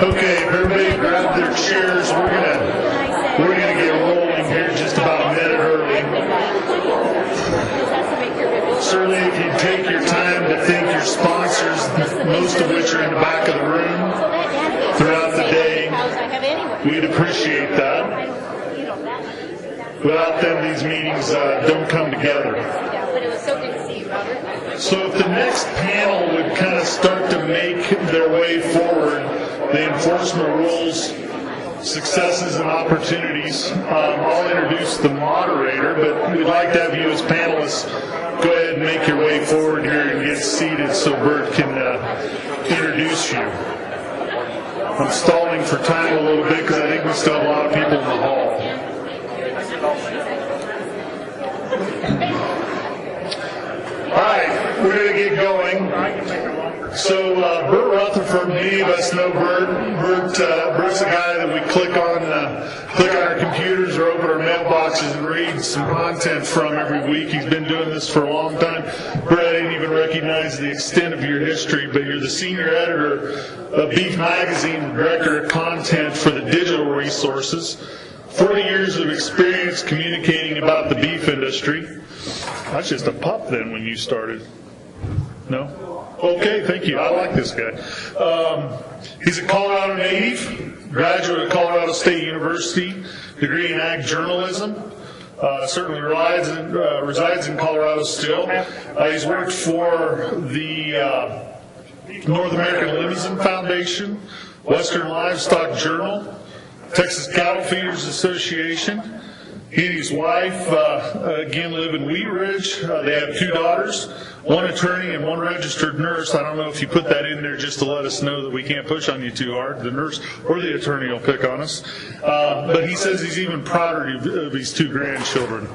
Okay, everybody grab their chairs. We're gonna get rolling here just about a minute early. Certainly, if you take your time to thank your sponsors, most of which are in the back of the room throughout the day, we'd appreciate that. Without them, these meetings don't come together. But it was so good to see you, Robert. So if the next panel would kind of start to make their way forward, the enforcement rules, successes and opportunities, I'll introduce the moderator, but we'd like to have you as panelists go ahead and make your way forward here and get seated so Bert can introduce you. I'm stalling for time a little bit because I think we still have a lot of people in the hall. All right, we're going to get going. So Bert Rutherford, many of us know Bert. Bert's a guy that we click on our computers or open our mailboxes and read some content from every week. He's been doing this for a long time. Bert, I didn't even recognize the extent of your history, but you're the senior editor of Beef Magazine and director of content for the digital resources. 40 years of experience communicating about the beef industry. That's just a pup then when you started. No? Okay, thank you. I like this guy. He's a Colorado native, graduate of Colorado State University, degree in ag journalism. Certainly resides in Colorado still. He's worked for the North American Limousin Foundation, Western Livestock Journal, Texas Cattle Feeders Association. He and his wife, again, live in Wheat Ridge. They have 2 daughters, 1 attorney and 1 registered nurse. I don't know if you put that in there just to let us know that we can't push on you too hard. The nurse or the attorney will pick on us. But he says he's even prouder of his 2 grandchildren,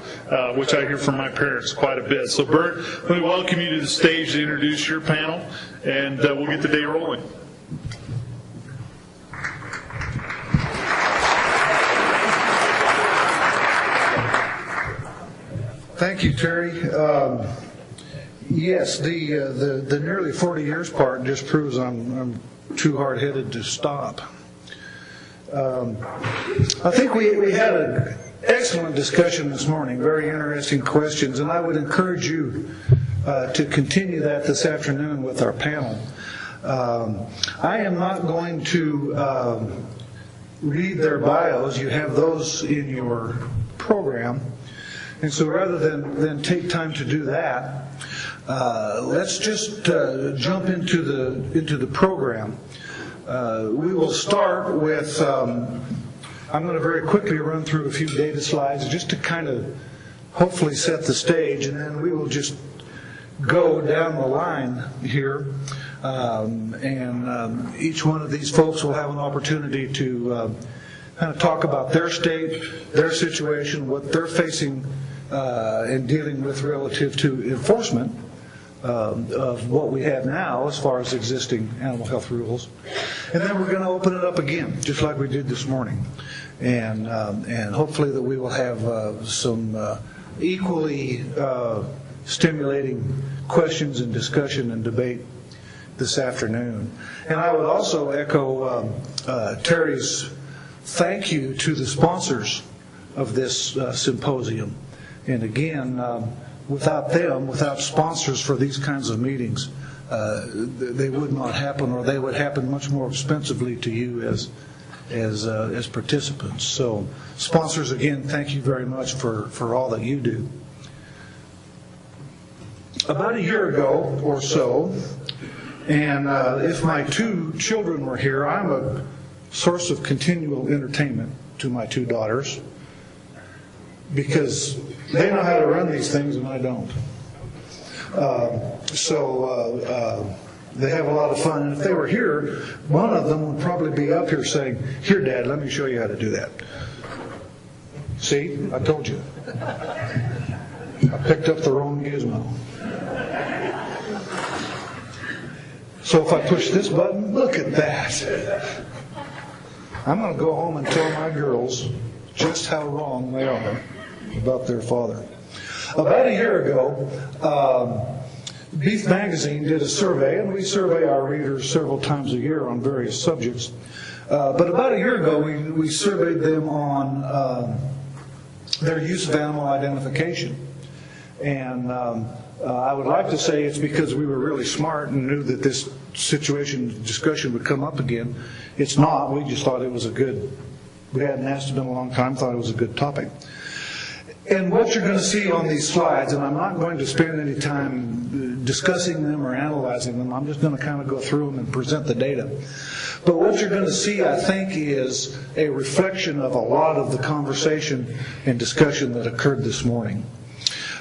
which I hear from my parents quite a bit. So, Bert, let me welcome you to the stage to introduce your panel, and we'll get the day rolling. Thank you, Terry. Yes, the nearly 40 years part just proves I'm too hard-headed to stop. I think we had an excellent discussion this morning, very interesting questions, and I would encourage you to continue that this afternoon with our panel. I am not going to read their bios. You have those in your program. And so rather than take time to do that, let's just jump into the program. We will start with, I'm going to very quickly run through a few data slides just to kind of hopefully set the stage, and then we will just go down the line here. And each one of these folks will have an opportunity to kind of talk about their state, their situation, what they're facing in dealing with relative to enforcement of what we have now as far as existing animal health rules. And then we're going to open it up again, just like we did this morning. And hopefully that we will have some equally stimulating questions and discussion and debate this afternoon. And I would also echo Terry's thank you to the sponsors of this symposium. And again, without them, without sponsors for these kinds of meetings, they would not happen, or they would happen much more expensively to you as participants. So sponsors, again, thank you very much for all that you do. About a year ago or so, and if my 2 children were here, I'm a source of continual entertainment to my 2 daughters, because they know how to run these things and I don't. So they have a lot of fun. And if they were here, one of them would probably be up here saying, "Here, Dad, let me show you how to do that." See, I told you. I picked up the wrong gizmo. So if I push this button, look at that. I'm going to go home and tell my girls just how wrong they are about their father. About a year ago, Beef Magazine did a survey, and we survey our readers several times a year on various subjects. But about a year ago, we surveyed them on their use of animal identification. And I would like to say it's because we were really smart and knew that this discussion would come up again. It's not. We just thought it was we hadn't asked it in a long time, thought it was a good topic. And what you're going to see on these slides, and I'm not going to spend any time discussing them or analyzing them, I'm just going to kind of go through them and present the data. But what you're going to see, I think, is a reflection of a lot of the conversation and discussion that occurred this morning.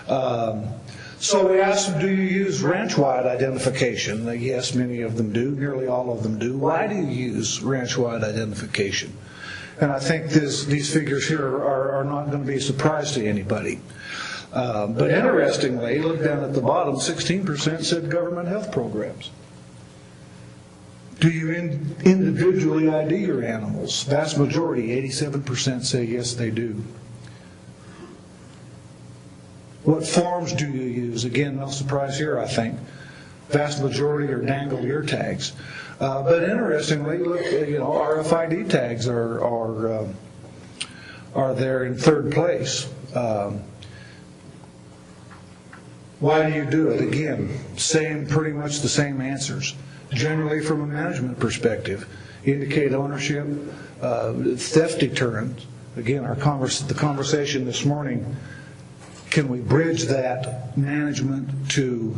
So we asked them, do you use ranch-wide identification? Yes, many of them do. Nearly all of them do. Why do you use ranch-wide identification? And I think these figures here are not going to be a surprise to anybody. But interestingly, look down at the bottom, 16% said government health programs. Do you individually ID your animals? Vast majority, 87% say yes, they do. What forms do you use? Again, no surprise here, I think. Vast majority are dangle ear tags. But interestingly, look, RFID tags are there in third place. Why do you do it? Again, pretty much the same answers. Generally, from a management perspective, indicate ownership, theft deterrent. Again, the conversation this morning. Can we bridge that management to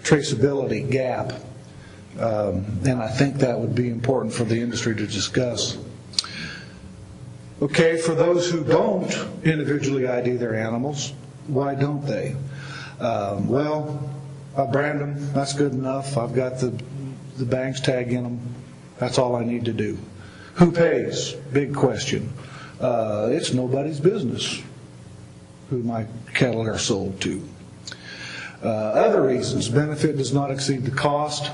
traceability gap? And I think that would be important for the industry to discuss. Okay, for those who don't individually ID their animals, why don't they? Well, I brand them, that's good enough. I've got the banks tag in them. That's all I need to do. Who pays? Big question. It's nobody's business who my cattle are sold to. Other reasons, benefit does not exceed the cost.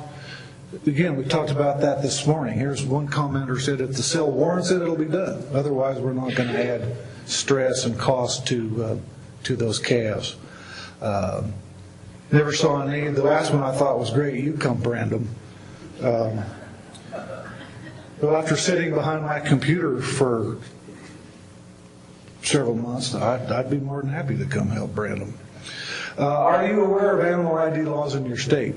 Again, we talked about that this morning. Here's one commenter said, if the sale warrants it, it'll be done. Otherwise, we're not going to add stress and cost to those calves. Never saw any. The last one I thought was great. You come brand them. But after sitting behind my computer for several months, I'd be more than happy to come help brand them. Are you aware of animal ID laws in your state?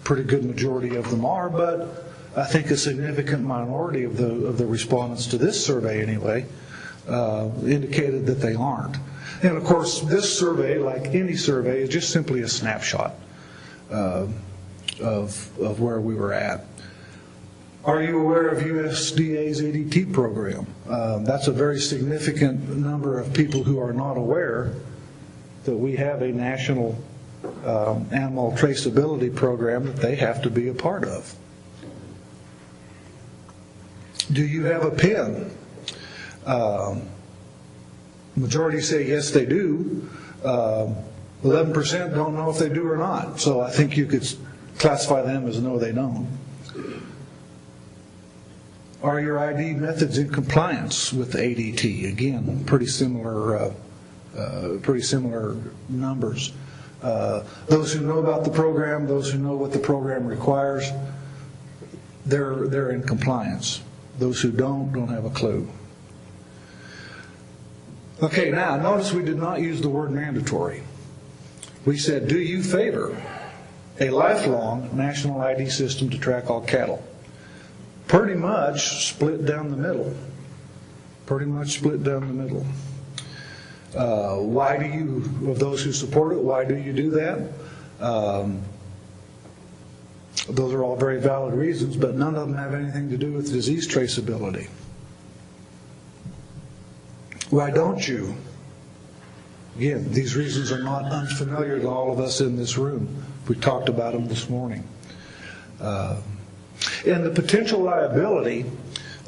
Pretty good majority of them are, but I think a significant minority of the respondents to this survey anyway indicated that they aren't. And of course, this survey, like any survey, is just simply a snapshot of where we were at. Are you aware of USDA's ADT program? That's a very significant number of people who are not aware that we have a national animal traceability program that they have to be a part of. Do you have a PIN? Majority say yes, they do. 11% don't know if they do or not. So I think you could classify them as no, they don't. Are your ID methods in compliance with the ADT? Again, pretty similar numbers. Those who know about the program, those who know what the program requires, they're in compliance. Those who don't have a clue. Okay, now notice we did not use the word mandatory. We said, do you favor a lifelong national ID system to track all cattle? Pretty much split down the middle. Why do you, of those who support it, why do you do that? Those are all very valid reasons, but none of them have anything to do with disease traceability. Why don't you? Again, these reasons are not unfamiliar to all of us in this room. We talked about them this morning. And the potential liability,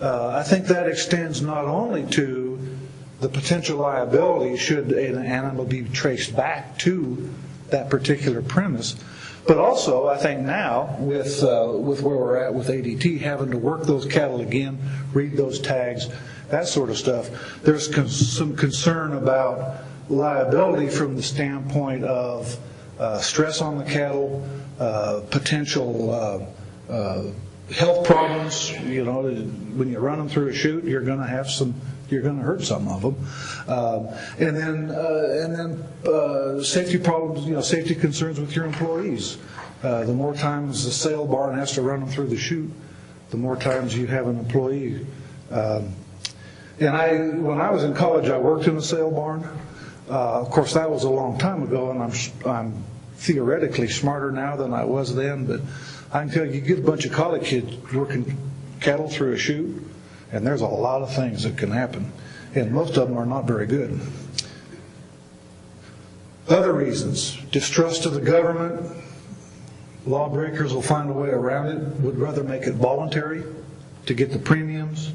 I think that extends not only to the potential liability should an animal be traced back to that particular premise, but also I think now with where we're at with ADT, having to work those cattle again, read those tags, that sort of stuff, there's some concern about liability from the standpoint of stress on the cattle, potential health problems. You know, when you run them through a chute, you're going to have some. You're going to hurt some of them, and then safety problems. You know, safety concerns with your employees. The more times the sale barn has to run them through the chute, the more times you have an employee. And when I was in college, I worked in a sale barn. Of course, that was a long time ago, and I'm theoretically smarter now than I was then. But I can tell you, get a bunch of college kids working cattle through a chute, and there's a lot of things that can happen, and most of them are not very good. Other reasons: distrust of the government. Lawbreakers will find a way around it. Would rather make it voluntary to get the premiums.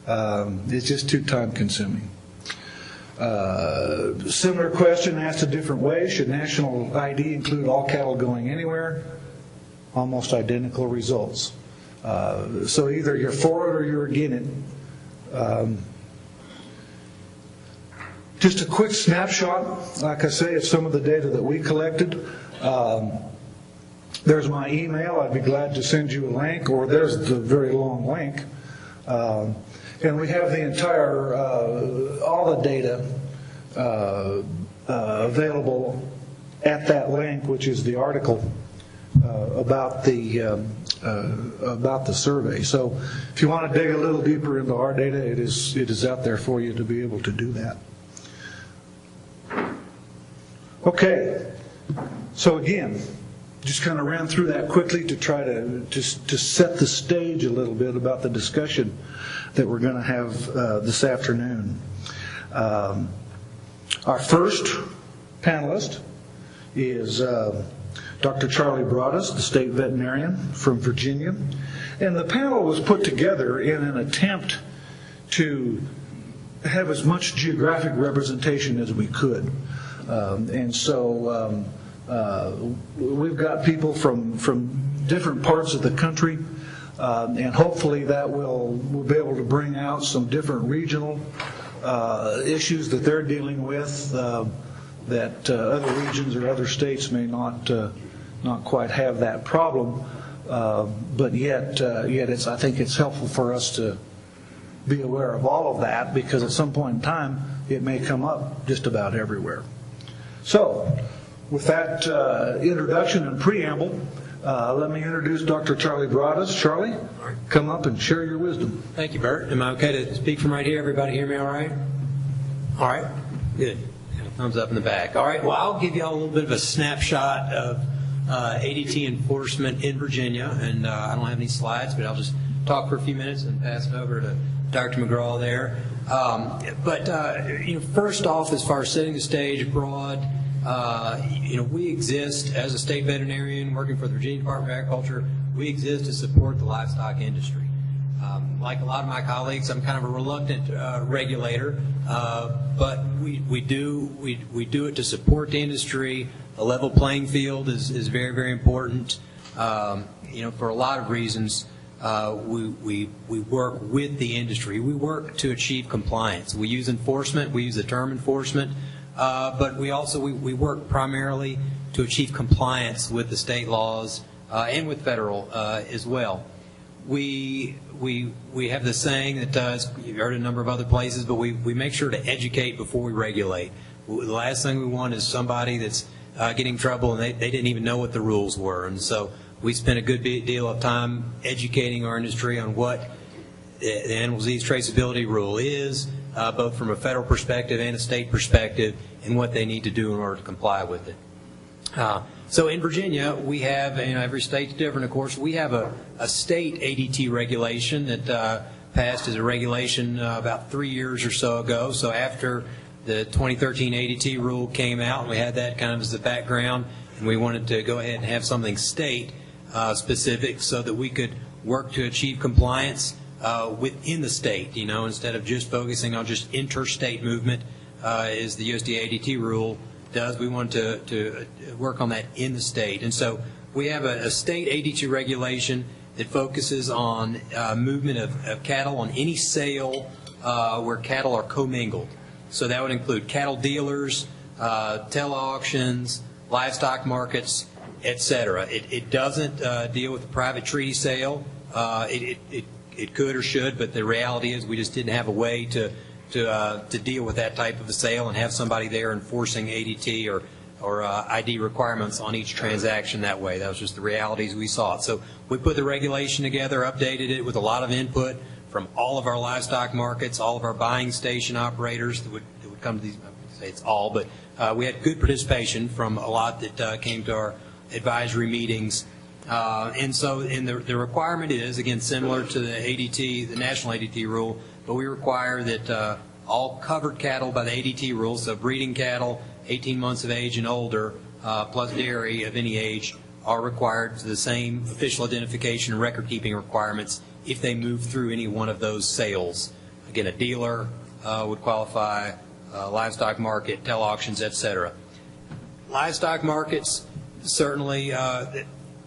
It's just too time-consuming. Similar question asked a different way: should national ID include all cattle going anywhere? Almost identical results. So either you're for it or you're against it. Just a quick snapshot, like I say, of some of the data that we collected. There's my email. I'd be glad to send you a link, or there's the very long link. And we have the entire, all the data available at that link, which is the article about the survey. So if you want to dig a little deeper into our data, it is out there for you to be able to do that. Okay, so again, just kind of ran through that quickly to try to set the stage a little bit about the discussion that we're going to have this afternoon. Our first panelist is Dr. Charlie Broaddus, the state veterinarian from Virginia. And the panel was put together in an attempt to have as much geographic representation as we could. And so we've got people from different parts of the country, and hopefully that we'll be able to bring out some different regional issues that they're dealing with that other regions or other states may not quite have that problem, but yet I think it's helpful for us to be aware of all of that, because at some point in time it may come up just about everywhere. So with that introduction and preamble, let me introduce Dr. Charlie Broaddus. Charlie, come up and share your wisdom. Thank you, Bert. Am I okay to speak from right here? Everybody hear me all right? All right, good. Thumbs up in the back. All right, well, I'll give you all a little bit of a snapshot of ADT enforcement in Virginia, and I don't have any slides, but I'll just talk for a few minutes and pass it over to Dr. McGraw there. First off, as far as setting the stage broad, we exist as a state veterinarian working for the Virginia Department of Agriculture. We exist to support the livestock industry. Like a lot of my colleagues, I'm kind of a reluctant regulator, but we do it to support the industry. A level playing field is very, very important. For a lot of reasons. We work with the industry. We work to achieve compliance. We use enforcement. We use the term enforcement, but we work primarily to achieve compliance with the state laws and with federal as well. We have the saying that you've heard a number of other places, but we make sure to educate before we regulate. The last thing we want is somebody that's getting in trouble and they didn't even know what the rules were, and so we spent a good deal of time educating our industry on what the animal disease traceability rule is, both from a federal perspective and a state perspective, and what they need to do in order to comply with it. So in Virginia, we have, every state's different, of course, we have a state ADT regulation that passed as a regulation about 3 years or so ago. So after the 2013 ADT rule came out, we had that kind of as the background, and we wanted to go ahead and have something state specific so that we could work to achieve compliance within the state, instead of just focusing on just interstate movement as the USDA ADT rule does. We want to work on that in the state. And so we have a state ADT regulation that focuses on movement of cattle on any sale where cattle are commingled. So that would include cattle dealers, tele-auctions, livestock markets, etc. It doesn't deal with the private treaty sale. It could or should, but the reality is we just didn't have a way to deal with that type of a sale and have somebody there enforcing ADT or ID requirements on each transaction that way. That was just the realities we saw. So we put the regulation together, updated it with a lot of input from all of our livestock markets, all of our buying station operators that would come to these. I wouldn't say it's all, but we had good participation from a lot that came to our advisory meetings. And the requirement is, again, similar to the ADT, the national ADT rule, but we require that all covered cattle by the ADT rule, so breeding cattle, 18 months of age and older, plus dairy of any age, are required to the same official identification and record-keeping requirements if they move through any one of those sales. Again, a dealer would qualify, livestock market, tele-auctions, etc. Livestock markets certainly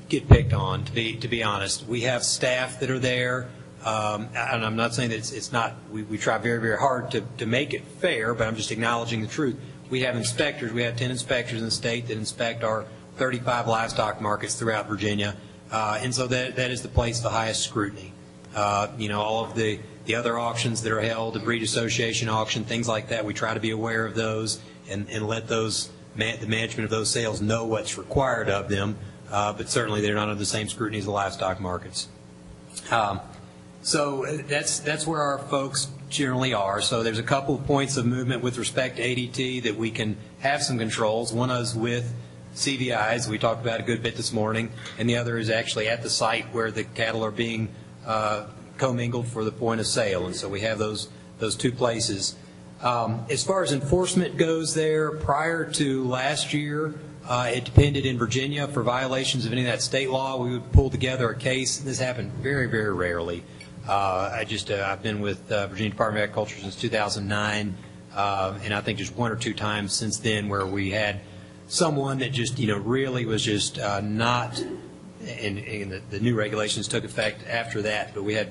get picked on, to be honest. We have staff that are there, and I'm not saying that it's not, we try very, very hard to make it fair, but I'm just acknowledging the truth. We have inspectors, we have 10 inspectors in the state that inspect our 35 livestock markets throughout Virginia, and so that is the place of the highest scrutiny. All of the other auctions that are held, the breed association auction, things like that, we try to be aware of those and let the management of those sales know what's required of them, but certainly they're not under the same scrutiny as the livestock markets. So that's where our folks generally are. So there's a couple of points of movement with respect to ADT that we can have some controls. One is with CVIs, we talked about a good bit this morning, and the other is actually at the site where the cattle are being commingled for the point of sale, and so we have those two places. As far as enforcement goes there, prior to last year, it depended in Virginia for violations of any of that state law. We would pull together a case. This happened very, very rarely. I've been with Virginia Department of Agriculture since 2009, and I think just one or two times since then where we had someone that just really was just not. And the new regulations took effect after that, but we had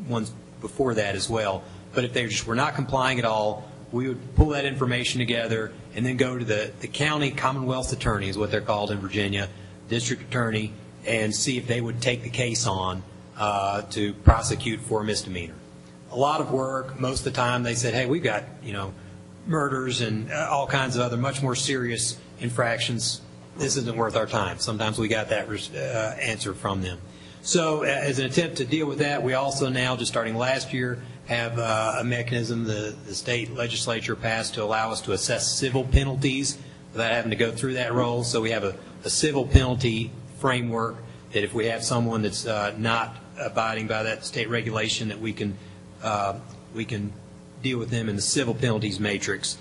ones before that as well. But if they just were not complying at all, we would pull that information together and then go to the county Commonwealth attorney, is what they're called in Virginia, district attorney, and see if they would take the case on to prosecute for a misdemeanor. A lot of work. Most of the time they said, hey, we've got murders and all kinds of other much more serious infractions. This isn't worth our time. Sometimes we got that answer from them. So as an attempt to deal with that, we also now, just starting last year, have a mechanism the state legislature passed to allow us to assess civil penalties without having to go through that role. So we have a civil penalty framework that if we have someone that's not abiding by that state regulation, that we can deal with them in the civil penalties matrix.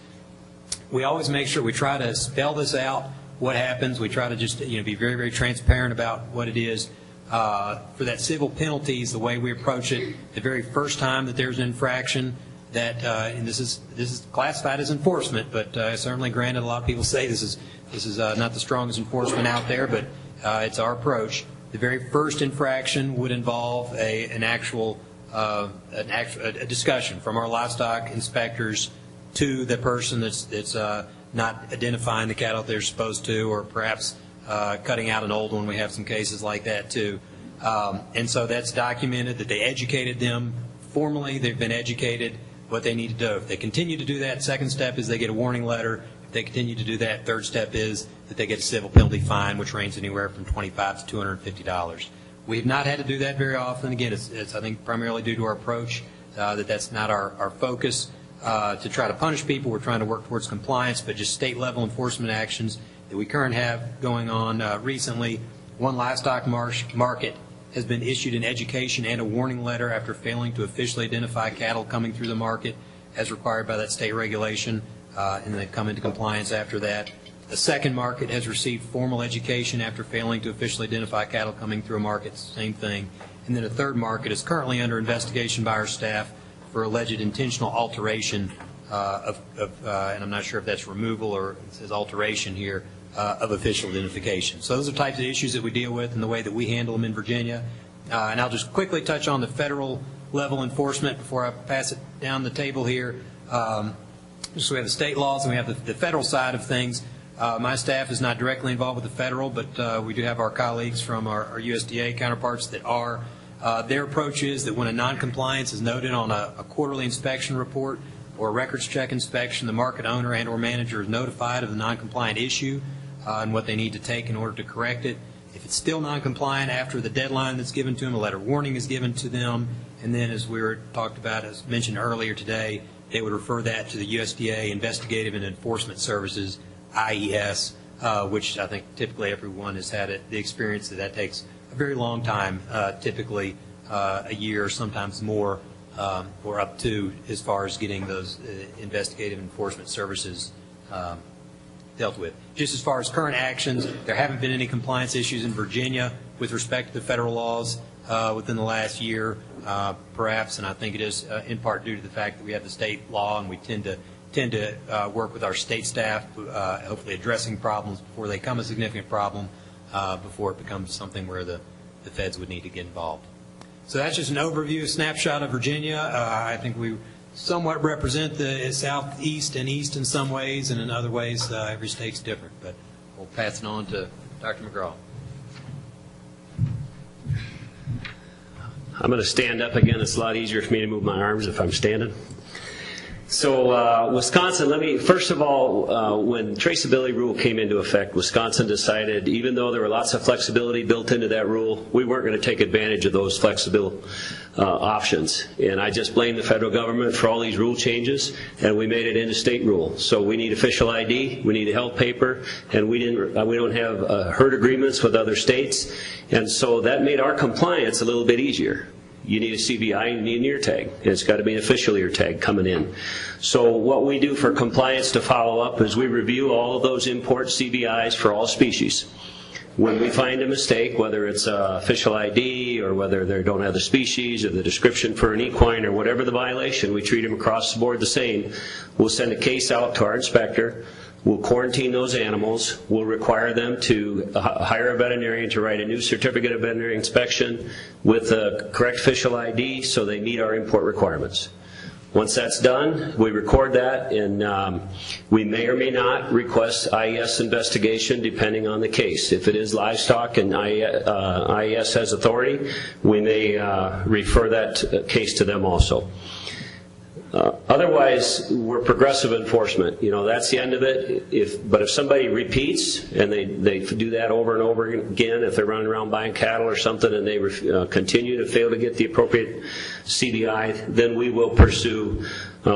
We always make sure we try to spell this out, what happens. We try to just be very, very transparent about what it is. For that civil penalties, the way we approach it, the very first time that there's an infraction, that and this is classified as enforcement, but certainly granted, a lot of people say this is not the strongest enforcement out there, but it's our approach. The very first infraction would involve a discussion from our livestock inspectors to the person that's not identifying the cattle they're supposed to, or perhaps cutting out an old one. We have some cases like that too. And so that's documented that they educated them formally. They've been educated what they need to do. If they continue to do that, second step is they get a warning letter. If they continue to do that, third step is that they get a civil penalty fine, which ranges anywhere from $25 to $250. We have not had to do that very often. Again, it's I think primarily due to our approach, that's not our focus to try to punish people. We're trying to work towards compliance, but just state level enforcement actions that we currently have going on. Recently, one livestock market has been issued an education and a warning letter after failing to officially identify cattle coming through the market as required by that state regulation, and they've come into compliance after that. A second market has received formal education after failing to officially identify cattle coming through a market, same thing. And then a third market is currently under investigation by our staff for alleged intentional alteration and I'm not sure if that's removal or it says alteration here, of official identification. So those are types of issues that we deal with and the way that we handle them in Virginia. And I'll just quickly touch on the federal level enforcement before I pass it down the table here. So we have the state laws and we have the federal side of things. My staff is not directly involved with the federal, but we do have our colleagues from our USDA counterparts that are. Their approach is that when a noncompliance is noted on a quarterly inspection report or a records check inspection, the market owner and or manager is notified of the noncompliant issue and what they need to take in order to correct it. If it's still noncompliant after the deadline that's given to them, a letter of warning is given to them, and then as we were talked about, as mentioned earlier today, they would refer that to the USDA Investigative and Enforcement Services, IES, which I think typically everyone has had the experience that takes a very long time, typically a year, sometimes more, or up to, as far as getting those investigative enforcement services dealt with. Just as far as current actions, there haven't been any compliance issues in Virginia with respect to the federal laws within the last year, perhaps, and I think it is in part due to the fact that we have the state law and we tend to work with our state staff, hopefully addressing problems before they become a significant problem, before it becomes something where the feds would need to get involved. So that's just an overview, a snapshot of Virginia. I think we somewhat represent the southeast and east in some ways, and in other ways every state's different. But we'll pass it on to Dr. McGraw. I'm going to stand up again. It's a lot easier for me to move my arms if I'm standing. So Wisconsin, first of all, when traceability rule came into effect, Wisconsin decided, even though there were lots of flexibility built into that rule, we weren't going to take advantage of those flexible options. And I just blame the federal government for all these rule changes, and we made it into state rule. So we need official ID, we need a health paper, and we don't have herd agreements with other states. And so that made our compliance a little bit easier. You need a CBI, you need an ear tag, and it's got to be an official ear tag coming in. So what we do for compliance to follow up is we review all of those import CBIs for all species. When we find a mistake, whether it's official ID or whether they don't have the species or the description for an equine or whatever the violation, we treat them across the board the same. We'll send a case out to our inspector. We'll quarantine those animals. We'll require them to hire a veterinarian to write a new certificate of veterinary inspection with the correct official ID so they meet our import requirements. Once that's done, we record that, and we may or may not request IES investigation depending on the case. If it is livestock and IES has authority, we may refer that case to them also. Otherwise, we're progressive enforcement. You know, that's the end of it. But if somebody repeats and they do that over and over again, if they're running around buying cattle or something and they continue to fail to get the appropriate CBI, then we will pursue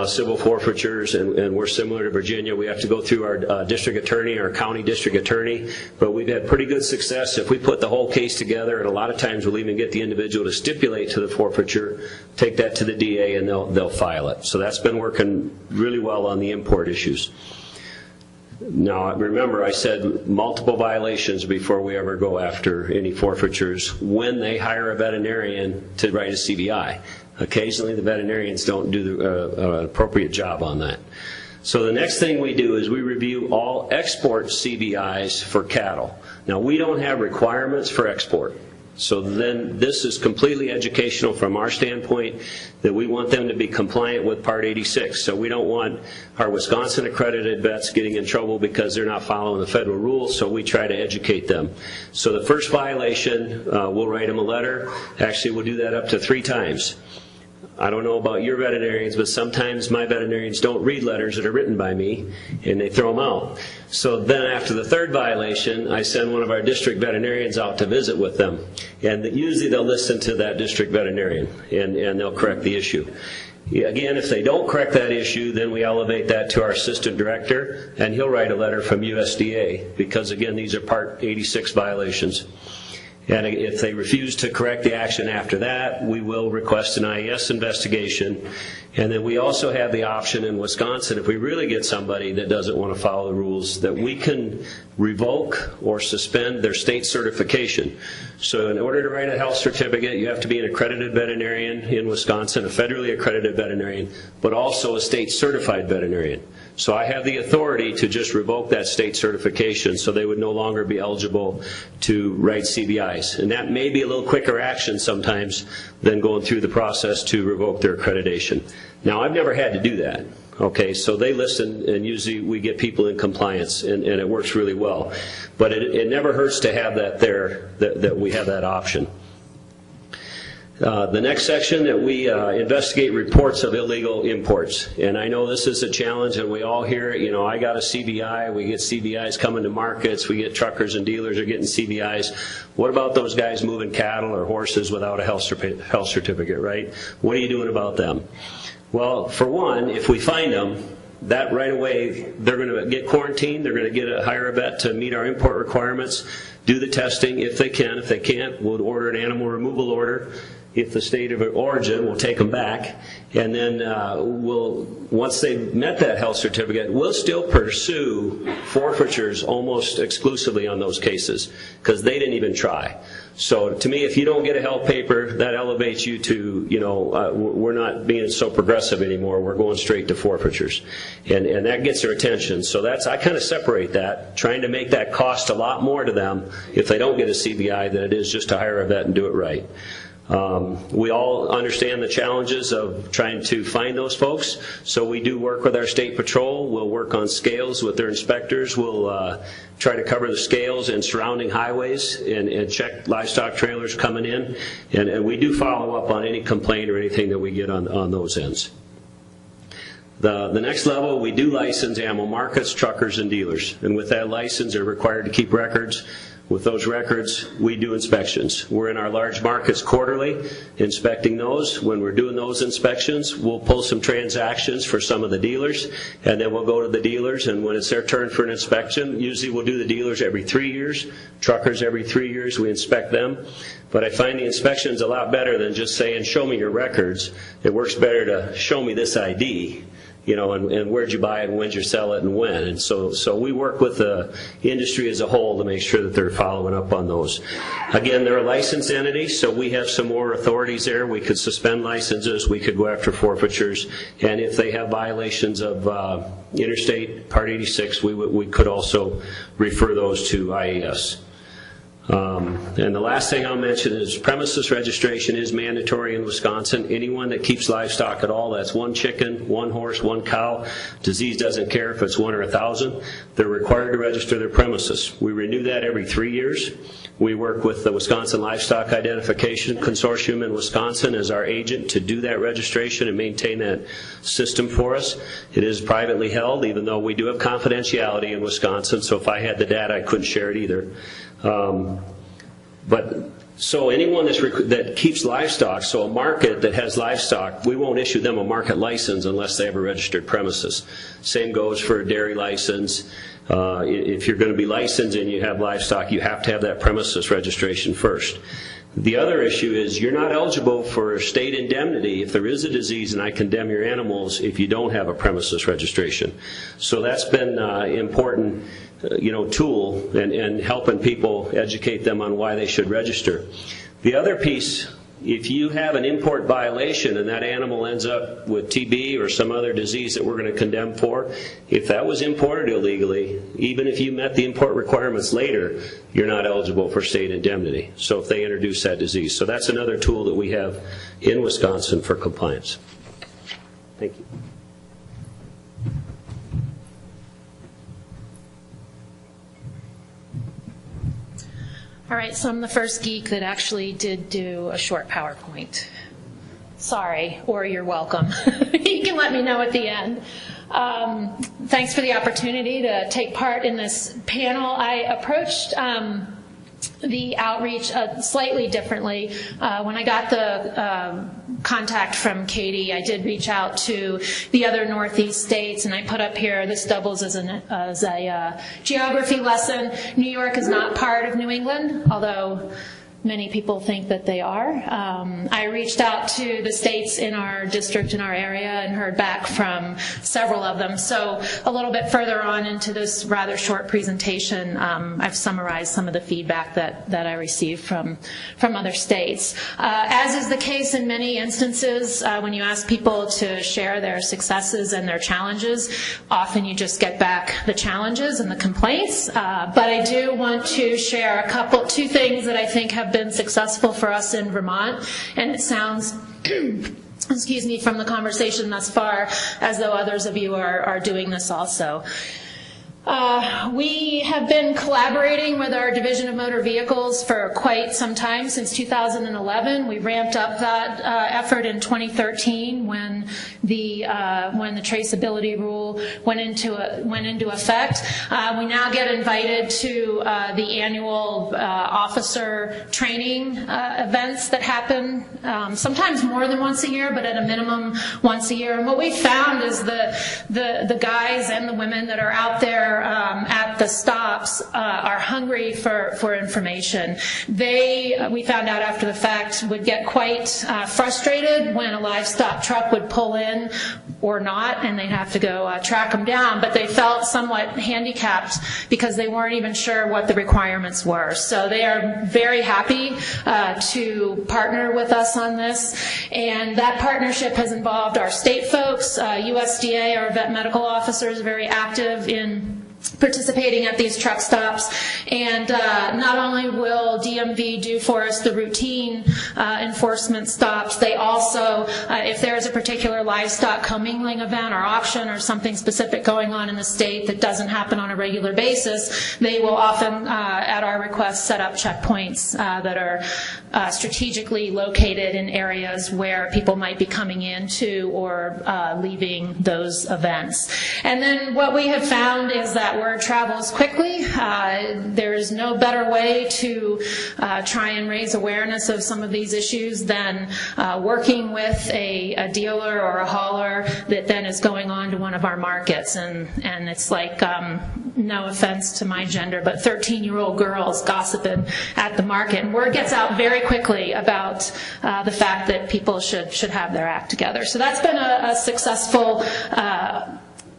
civil forfeitures, and we're similar to Virginia. We have to go through our district attorney, our county district attorney, but we've had pretty good success if we put the whole case together, and a lot of times we'll even get the individual to stipulate to the forfeiture, take that to the DA, and they'll file it. So that's been working really well on the import issues. Now, remember, I said multiple violations before we ever go after any forfeitures when they hire a veterinarian to write a CBI. Occasionally, the veterinarians don't do an appropriate job on that. So the next thing we do is we review all export CBIs for cattle. Now, we don't have requirements for export. So then this is completely educational from our standpoint that we want them to be compliant with Part 86. So we don't want our Wisconsin accredited vets getting in trouble because they're not following the federal rules, so we try to educate them. So the first violation, we'll write them a letter. Actually, we'll do that up to 3 times. I don't know about your veterinarians, but sometimes my veterinarians don't read letters that are written by me, and they throw them out. So then after the 3rd violation, I send one of our district veterinarians out to visit with them. And usually they'll listen to that district veterinarian, and they'll correct the issue. Again, if they don't correct that issue, then we elevate that to our assistant director, and he'll write a letter from USDA, because again, these are Part 86 violations. And if they refuse to correct the action after that, we will request an IES investigation. And then we also have the option in Wisconsin, if we really get somebody that doesn't want to follow the rules, that we can revoke or suspend their state certification. So in order to write a health certificate, you have to be an accredited veterinarian in Wisconsin, a federally accredited veterinarian, but also a state certified veterinarian. So I have the authority to just revoke that state certification so they would no longer be eligible to write CBIs. And that may be a little quicker action sometimes than going through the process to revoke their accreditation. Now, I've never had to do that. Okay, so they listen, and usually we get people in compliance, and it works really well. But it never hurts to have that there, that we have that option. The next section, that we investigate reports of illegal imports. And I know this is a challenge, and we all hear it. You know, I got a CBI, we get CBIs coming to markets, we get truckers and dealers are getting CBIs. What about those guys moving cattle or horses without a health certificate, right? What are you doing about them? Well, for one, if we find them, that right away, they're going to get quarantined, they're going to hire a vet to meet our import requirements, do the testing if they can. If they can't, we'll order an animal removal order. If the state of origin, we'll take them back, and then once they've met that health certificate, we'll still pursue forfeitures almost exclusively on those cases, because they didn't even try. So to me, if you don't get a health paper, that elevates you to, we're not being so progressive anymore, we're going straight to forfeitures. And that gets their attention. So I kind of separate that, trying to make that cost a lot more to them if they don't get a CBI than it is just to hire a vet and do it right. We all understand the challenges of trying to find those folks, so we do work with our state patrol. We'll work on scales with their inspectors. We'll try to cover the scales and surrounding highways and check livestock trailers coming in, and we do follow up on any complaint or anything that we get on those ends. The next level, we do license animal markets, truckers, and dealers, and with that license, they're required to keep records. With those records, we do inspections. We're in our large markets quarterly, inspecting those. When we're doing those inspections, we'll pull some transactions for some of the dealers, and then we'll go to the dealers, and when it's their turn for an inspection, usually we'll do the dealers every 3 years, truckers every 3 years, we inspect them. But I find the inspections a lot better than just saying, show me your records. It works better to show me this ID. And where'd you buy it, and when'd you sell it, and when. And so we work with the industry as a whole to make sure that they're following up on those. Again, they're a licensed entity, so we have some more authorities there. We could suspend licenses, we could go after forfeitures, and if they have violations of Interstate Part 86, we could also refer those to IAS. And the last thing I'll mention is premises registration is mandatory in Wisconsin. Anyone that keeps livestock at all, that's 1 chicken, 1 horse, 1 cow, disease doesn't care if it's 1 or 1,000, they're required to register their premises. We renew that every 3 years. We work with the Wisconsin Livestock Identification Consortium in Wisconsin as our agent to do that registration and maintain that system for us. It is privately held, even though we do have confidentiality in Wisconsin, so if I had the data, I couldn't share it either. So anyone that keeps livestock, so a market that has livestock, we won't issue them a market license unless they have a registered premises. Same goes for a dairy license. If you're going to be licensed and you have livestock, you have to have that premises registration first. The other issue is you're not eligible for state indemnity if there is a disease and I condemn your animals if you don't have a premises registration. So that's been important tool and helping people, educate them on why they should register. The other piece, if you have an import violation and that animal ends up with TB or some other disease that we're going to condemn for, if that was imported illegally, even if you met the import requirements later, you're not eligible for state indemnity. So if they introduce that disease. So that's another tool that we have in Wisconsin for compliance. Thank you. All right, so I'm the first geek that actually did do a short PowerPoint. Sorry, or you're welcome. You can let me know at the end. Thanks for the opportunity to take part in this panel. I approached the outreach slightly differently. When I got the contact from Cody, I did reach out to the other Northeast states, and I put up here, this doubles as a geography lesson. New York is not part of New England, although many people think that they are. I reached out to the states in our district, in our area, and heard back from several of them. So a little bit further on into this rather short presentation, I've summarized some of the feedback that I received from other states. As is the case in many instances, when you ask people to share their successes and their challenges, often you just get back the challenges and the complaints. But I do want to share two things that I think have been successful for us in Vermont, and it sounds excuse me, from the conversation thus far, as though others of you are doing this also. We have been collaborating with our Division of Motor Vehicles for quite some time, since 2011. We ramped up that effort in 2013 when the traceability rule went into effect. We now get invited to the annual officer training events that happen sometimes more than once a year, but at a minimum once a year. And what we found is the guys and the women that are out there at the stops are hungry for information. We found out after the fact, would get quite frustrated when a livestock truck would pull in or not, and they'd have to go track them down. But they felt somewhat handicapped because they weren't even sure what the requirements were. So they are very happy to partner with us on this. And that partnership has involved our state folks, USDA, our vet medical officers, very active in participating at these truck stops. And not only will DMV do for us the routine enforcement stops, they also, if there is a particular livestock commingling event or auction or something specific going on in the state that doesn't happen on a regular basis, they will often, at our request, set up checkpoints that are strategically located in areas where people might be coming into or leaving those events. And then what we have found is that word travels quickly. There is no better way to try and raise awareness of some of these issues than working with a dealer or a hauler that then is going on to one of our markets. And it's like, no offense to my gender, but 13-year-old girls gossiping at the market. And word gets out very quickly about the fact that people should have their act together. So that's been a successful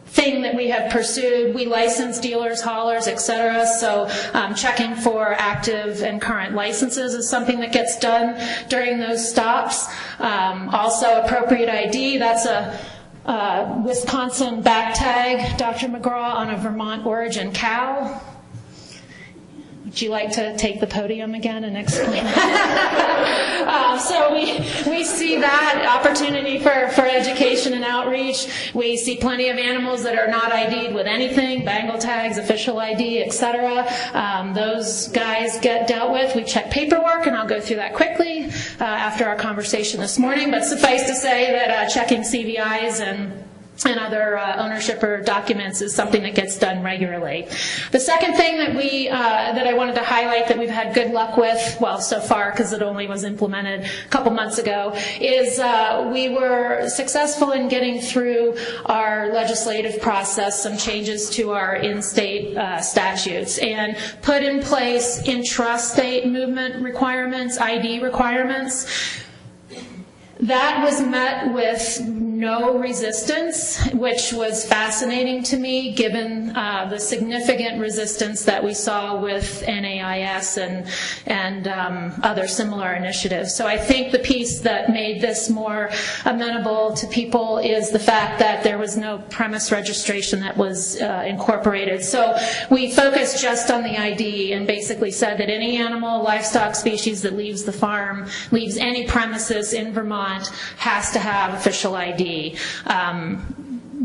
thing that we have pursued. We license dealers, haulers, etc. So checking for active and current licenses is something that gets done during those stops. Also appropriate ID, that's a Wisconsin back tag, Dr. McGraw, on a Vermont origin cow. Would you like to take the podium again and explain that? So we see that opportunity for education and outreach. We see plenty of animals that are not ID'd with anything, bangle tags, official ID, etc. Those guys get dealt with. We check paperwork, and I'll go through that quickly after our conversation this morning. But suffice to say that checking CVIs and other ownership or documents is something that gets done regularly. The second thing that that I wanted to highlight that we've had good luck with, well, so far because it only was implemented a couple months ago, is we were successful in getting through our legislative process some changes to our in-state statutes and put in place intrastate movement requirements, ID requirements. That was met with no resistance, which was fascinating to me given the significant resistance that we saw with NIAA and other similar initiatives. So I think the piece that made this more amenable to people is the fact that there was no premise registration that was incorporated. So we focused just on the ID and basically said that any animal, livestock species that leaves the farm, leaves any premises in Vermont, has to have official ID.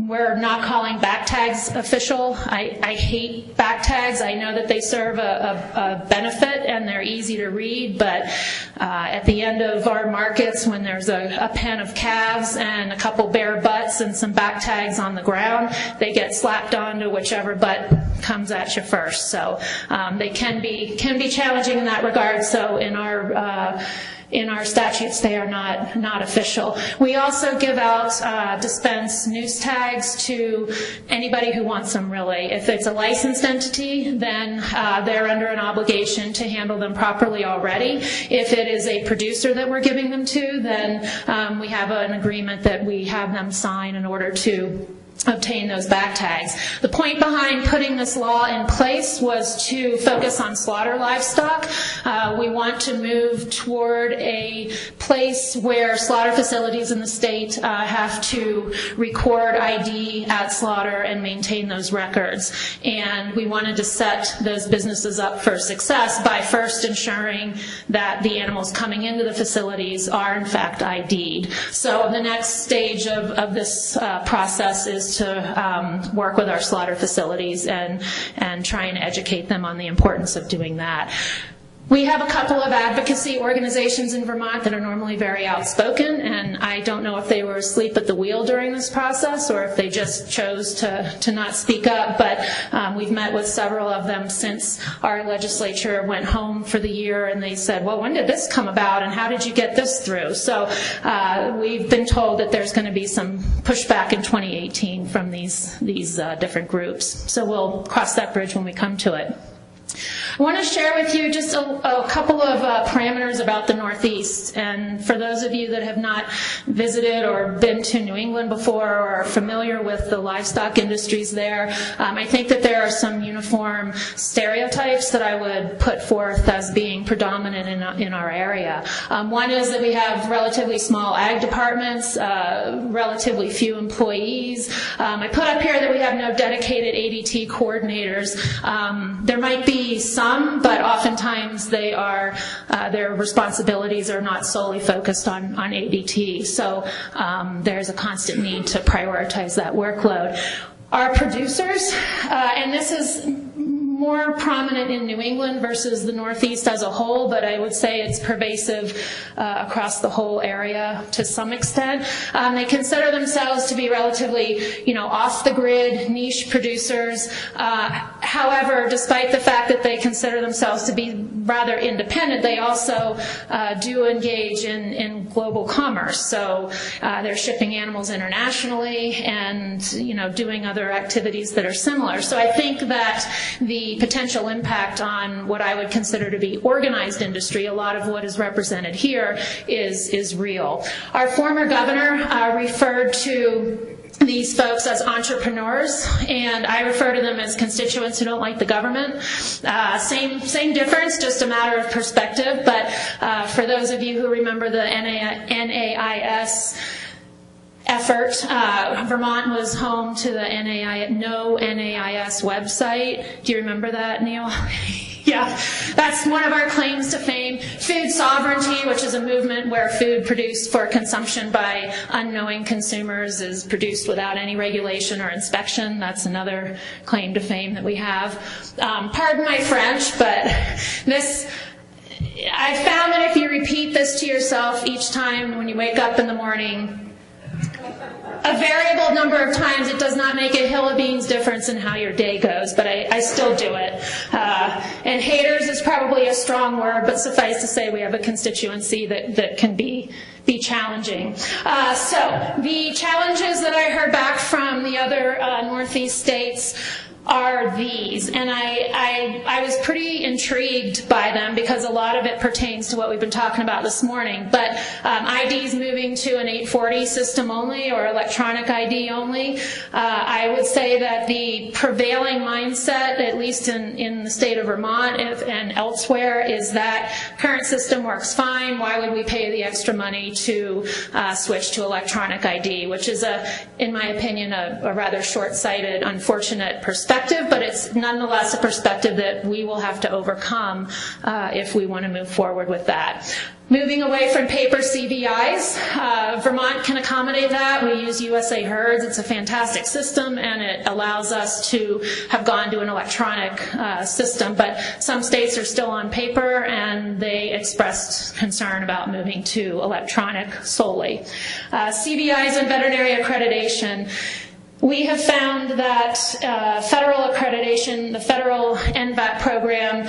We're not calling back tags official. I hate back tags. I know that they serve a benefit and they're easy to read, but at the end of our markets, when there's a pen of calves and a couple bare butts and some back tags on the ground, they get slapped onto whichever butt comes at you first. So they can be challenging in that regard. So in our statutes, they are not official. We also give out, dispense news tags to anybody who wants them, really. If it's a licensed entity, then they're under an obligation to handle them properly already. If it is a producer that we're giving them to, then we have an agreement that we have them sign in order to obtain those back tags. The point behind putting this law in place was to focus on slaughter livestock. We want to move toward a place where slaughter facilities in the state have to record ID at slaughter and maintain those records. And we wanted to set those businesses up for success by first ensuring that the animals coming into the facilities are in fact ID'd. So the next stage of this process is to work with our slaughter facilities and try and educate them on the importance of doing that. We have a couple of advocacy organizations in Vermont that are normally very outspoken, and I don't know if they were asleep at the wheel during this process or if they just chose to not speak up, but we've met with several of them since our legislature went home for the year, and they said, well, when did this come about and how did you get this through? So we've been told that there's going to be some pushback in 2018 from these different groups. So we'll cross that bridge when we come to it. I want to share with you just a couple of parameters about the Northeast, and for those of you that have not visited or been to New England before or are familiar with the livestock industries there, I think that there are some uniform stereotypes that I would put forth as being predominant in our area. One is that we have relatively small ag departments, relatively few employees. I put up here that we have no dedicated ADT coordinators. There might be some, but oftentimes they are their responsibilities are not solely focused on ADT. So there's a constant need to prioritize that workload. Our producers, and this is more prominent in New England versus the Northeast as a whole, but I would say it's pervasive across the whole area to some extent. They consider themselves to be relatively, off the grid, niche producers. However, despite the fact that they consider themselves to be rather independent, they also do engage in global commerce. So they're shipping animals internationally and, doing other activities that are similar. So I think that the potential impact on what I would consider to be organized industry, a lot of what is represented here, is real. Our former governor referred to these folks as entrepreneurs, and I refer to them as constituents who don't like the government. Same difference, just a matter of perspective, but for those of you who remember the NAIS effort, Vermont was home to the No NAIS website. Do you remember that, Neil? Yeah, that's one of our claims to fame. Food sovereignty, which is a movement where food produced for consumption by unknowing consumers is produced without any regulation or inspection. That's another claim to fame that we have. Pardon my French, but I found that if you repeat this to yourself each time when you wake up in the morning, a variable number of times, it does not make a hill of beans difference in how your day goes, but I still do it. And haters is probably a strong word, but suffice to say we have a constituency that can be challenging. So the challenges that I heard back from the other Northeast states are these, and I was pretty intrigued by them because a lot of it pertains to what we've been talking about this morning, but IDs moving to an 840 system only or electronic ID only. I would say that the prevailing mindset, at least in the state of Vermont and elsewhere, is that current system works fine. Why would we pay the extra money to switch to electronic ID, which is, in my opinion, a rather short-sighted, unfortunate perspective. But it's nonetheless a perspective that we will have to overcome if we want to move forward with that. Moving away from paper CVIs, Vermont can accommodate that. We use USAHA herds. It's a fantastic system, and it allows us to have gone to an electronic system. But some states are still on paper, and they expressed concern about moving to electronic solely. CVIs and veterinary accreditation. We have found that federal accreditation, the federal NVAT program,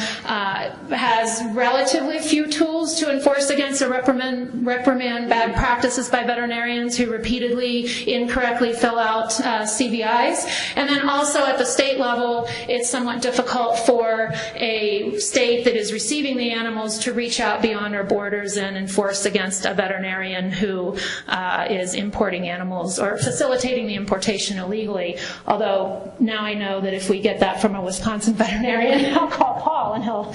has relatively few tools to enforce against or reprimand bad practices by veterinarians who repeatedly incorrectly fill out CVIs. And then also at the state level, it's somewhat difficult for a state that is receiving the animals to reach out beyond our borders and enforce against a veterinarian who is importing animals or facilitating the importation illegally. Although now I know that if we get that from a Wisconsin veterinarian, I'll call Paul and he'll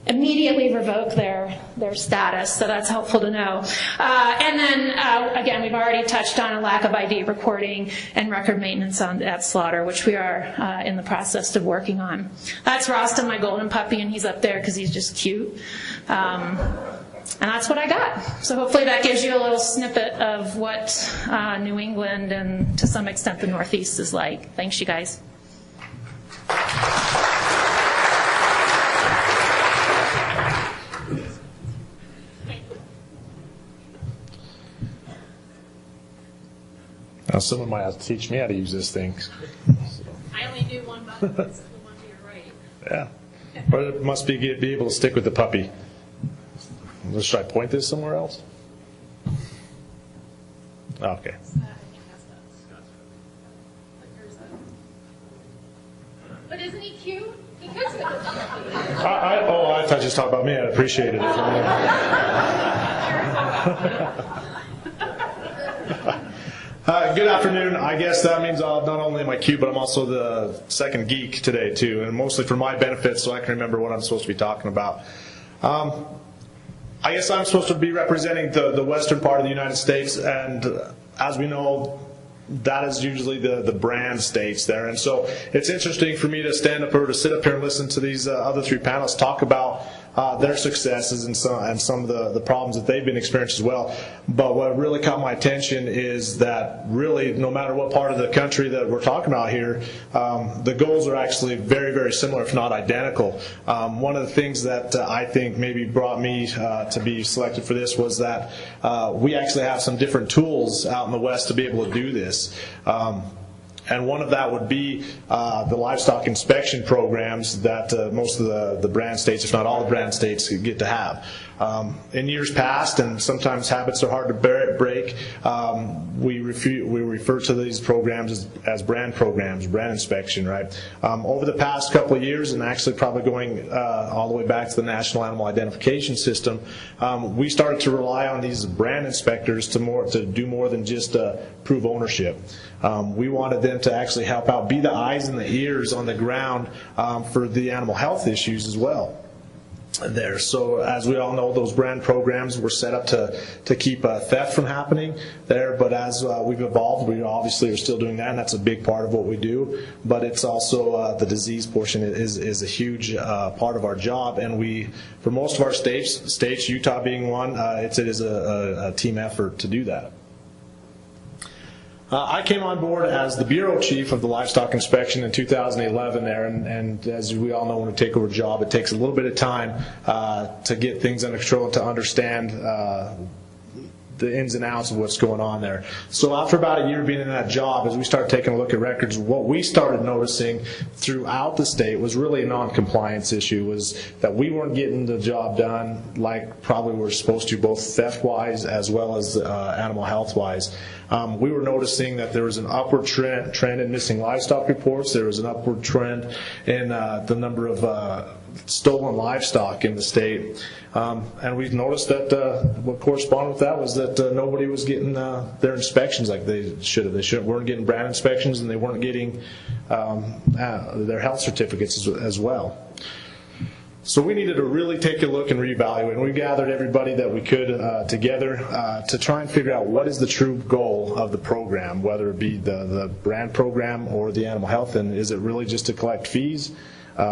immediately revoke their status, so that's helpful to know. And then, again, we've already touched on a lack of ID reporting and record maintenance at slaughter, which we are in the process of working on. That's Rostam, my golden puppy, and he's up there because he's just cute. And that's what I got. So hopefully that gives you a little snippet of what New England and to some extent the Northeast is like. Thanks, you guys. Now someone might have to teach me how to use this thing. I only knew one button. It's the one to your right. Yeah. But it must be able to stick with the puppy. Should I point this somewhere else? Okay. But isn't he cute? He could stick with the puppy. I thought you was talking about me. I appreciated it. Good afternoon. I guess that means not only am I cute, but I'm also the second geek today, too, and mostly for my benefit so I can remember what I'm supposed to be talking about. I guess I'm supposed to be representing the western part of the United States, and as we know, that is usually the brand states there. And so it's interesting for me to stand up or to sit up here and listen to these other three panelists talk about their successes and some of the problems that they've been experiencing as well. But what really caught my attention is that really no matter what part of the country that we're talking about here, the goals are actually very, very similar, if not identical. One of the things that I think maybe brought me to be selected for this was that we actually have some different tools out in the West to be able to do this. And one of that would be the livestock inspection programs that most of the brand states, if not all the brand states, get to have. In years past, and sometimes habits are hard to break, we refer to these programs as brand programs, brand inspection, right? Over the past couple of years, and actually probably going all the way back to the National Animal Identification System, we started to rely on these brand inspectors to do more than just prove ownership. We wanted them to actually help out, be the eyes and the ears on the ground for the animal health issues as well there. So as we all know, those brand programs were set up to keep theft from happening there, but as we've evolved, we obviously are still doing that, and that's a big part of what we do. But it's also the disease portion is a huge part of our job, and we, for most of our states, Utah being one, it is a team effort to do that. I came on board as the bureau chief of the livestock inspection in 2011 there, and as we all know, when we take over a job, it takes a little bit of time to get things under control and to understand the ins and outs of what's going on there. So after about a year being in that job, as we started taking a look at records, what we started noticing throughout the state was really a non-compliance issue, was that we weren't getting the job done like probably we're supposed to, both theft-wise as well as animal health-wise. We were noticing that there was an upward trend in missing livestock reports. There was an upward trend in the number of stolen livestock in the state. And we've noticed that what corresponded with that was that nobody was getting their inspections like they should have. They weren't getting brand inspections, and they weren't getting their health certificates as well. So we needed to really take a look and reevaluate, and we gathered everybody that we could together to try and figure out what is the true goal of the program, whether it be the brand program or the animal health, and is it really just to collect fees,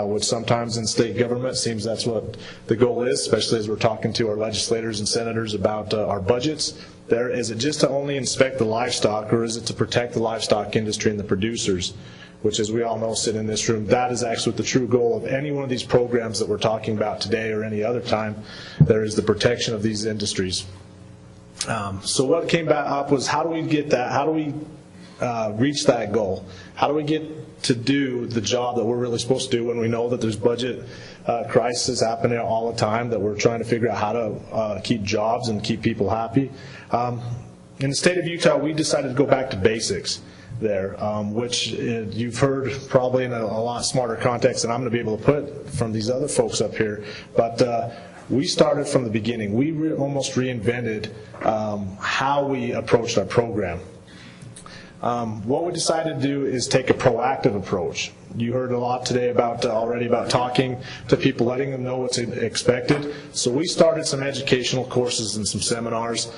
which sometimes in state government seems that's what the goal is, especially as we're talking to our legislators and senators about our budgets. Is it just to only inspect the livestock, or is it to protect the livestock industry and the producers? Which, as we all know, sit in this room, that is actually what the true goal of any one of these programs that we're talking about today or any other time, there is the protection of these industries. So what came back up was, how do we get that? How do we reach that goal? How do we get to do the job that we're really supposed to do when we know that there's budget crisis happening all the time, that we're trying to figure out how to keep jobs and keep people happy? In the state of Utah, we decided to go back to basics there, which you've heard probably in a lot smarter context than I'm going to be able to put from these other folks up here. But we started from the beginning. We almost reinvented how we approached our program. What we decided to do is take a proactive approach. You heard a lot today already about talking to people, letting them know what's expected. So we started some educational courses and some seminars.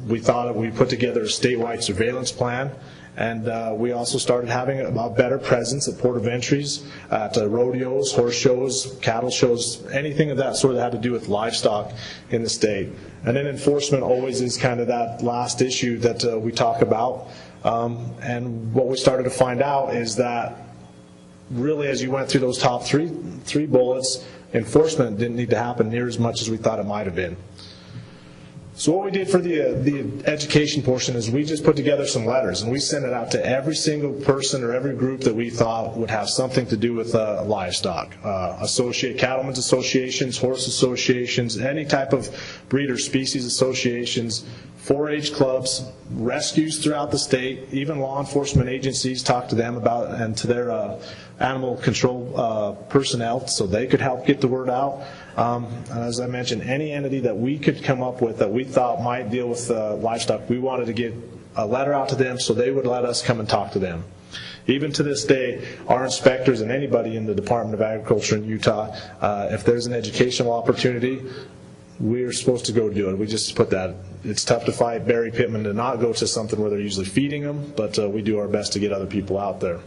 We thought we put together a statewide surveillance plan. And we also started having a better presence at port of entries, at rodeos, horse shows, cattle shows, anything of that sort that had to do with livestock in the state. And then enforcement always is kind of that last issue that we talk about. And what we started to find out is that really, as you went through those top three bullets, enforcement didn't need to happen near as much as we thought it might have been. So what we did for the education portion is we just put together some letters, and we sent it out to every single person or every group that we thought would have something to do with livestock. Cattlemen's associations, horse associations, any type of breeder species associations, 4-H clubs, rescues throughout the state, even law enforcement agencies, talked to them about, and to their animal control personnel so they could help get the word out. And as I mentioned, any entity that we could come up with that we thought might deal with livestock, we wanted to get a letter out to them so they would let us come and talk to them. Even to this day, our inspectors and anybody in the Department of Agriculture in Utah, if there's an educational opportunity, we're supposed to go do it. We just put that. It's tough to fight Barry Pittman to not go to something where they're usually feeding them, but we do our best to get other people out there.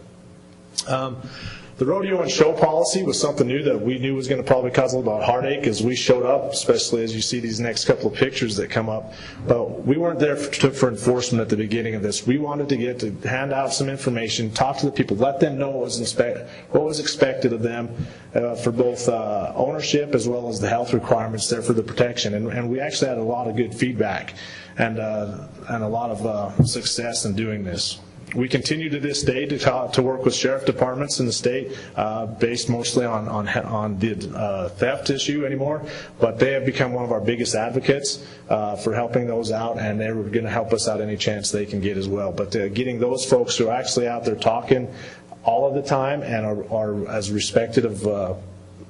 The rodeo and show policy was something new that we knew was going to probably cause a little bit of heartache as we showed up, especially as you see these next couple of pictures that come up. But we weren't there for enforcement at the beginning of this. We wanted to hand out some information, talk to the people, let them know what was expected of them for both ownership as well as the health requirements there for the protection. And we actually had a lot of good feedback and a lot of success in doing this. We continue to this day to work with sheriff departments in the state, based mostly on the theft issue anymore, but they have become one of our biggest advocates for helping those out, and they're going to help us out any chance they can get as well. But getting those folks who are actually out there talking all of the time and are as respected of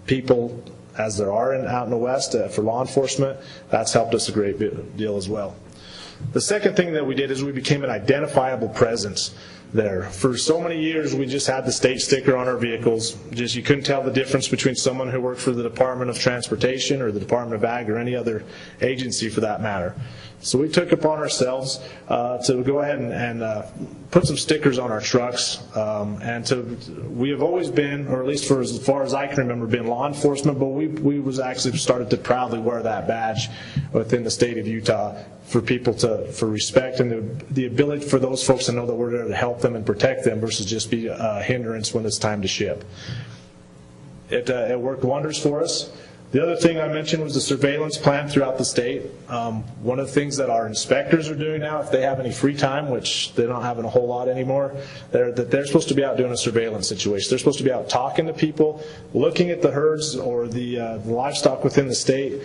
people as there are out in the West for law enforcement, that's helped us a great deal as well. The second thing that we did is we became an identifiable presence there. For so many years, we just had the state sticker on our vehicles. Just you couldn't tell the difference between someone who worked for the Department of Transportation or the Department of Ag or any other agency for that matter. So we took upon ourselves to go ahead and put some stickers on our trucks. We have always been, or at least for as far as I can remember, been law enforcement, but we was actually started to proudly wear that badge within the state of Utah for people for respect and the ability for those folks to know that we're there to help them and protect them versus just be a hindrance when it's time to ship. It worked wonders for us. The other thing I mentioned was the surveillance plan throughout the state. One of the things that our inspectors are doing now, if they have any free time, which they're not having a whole lot anymore, they're supposed to be out doing a surveillance situation. They're supposed to be out talking to people, looking at the herds or the livestock within the state,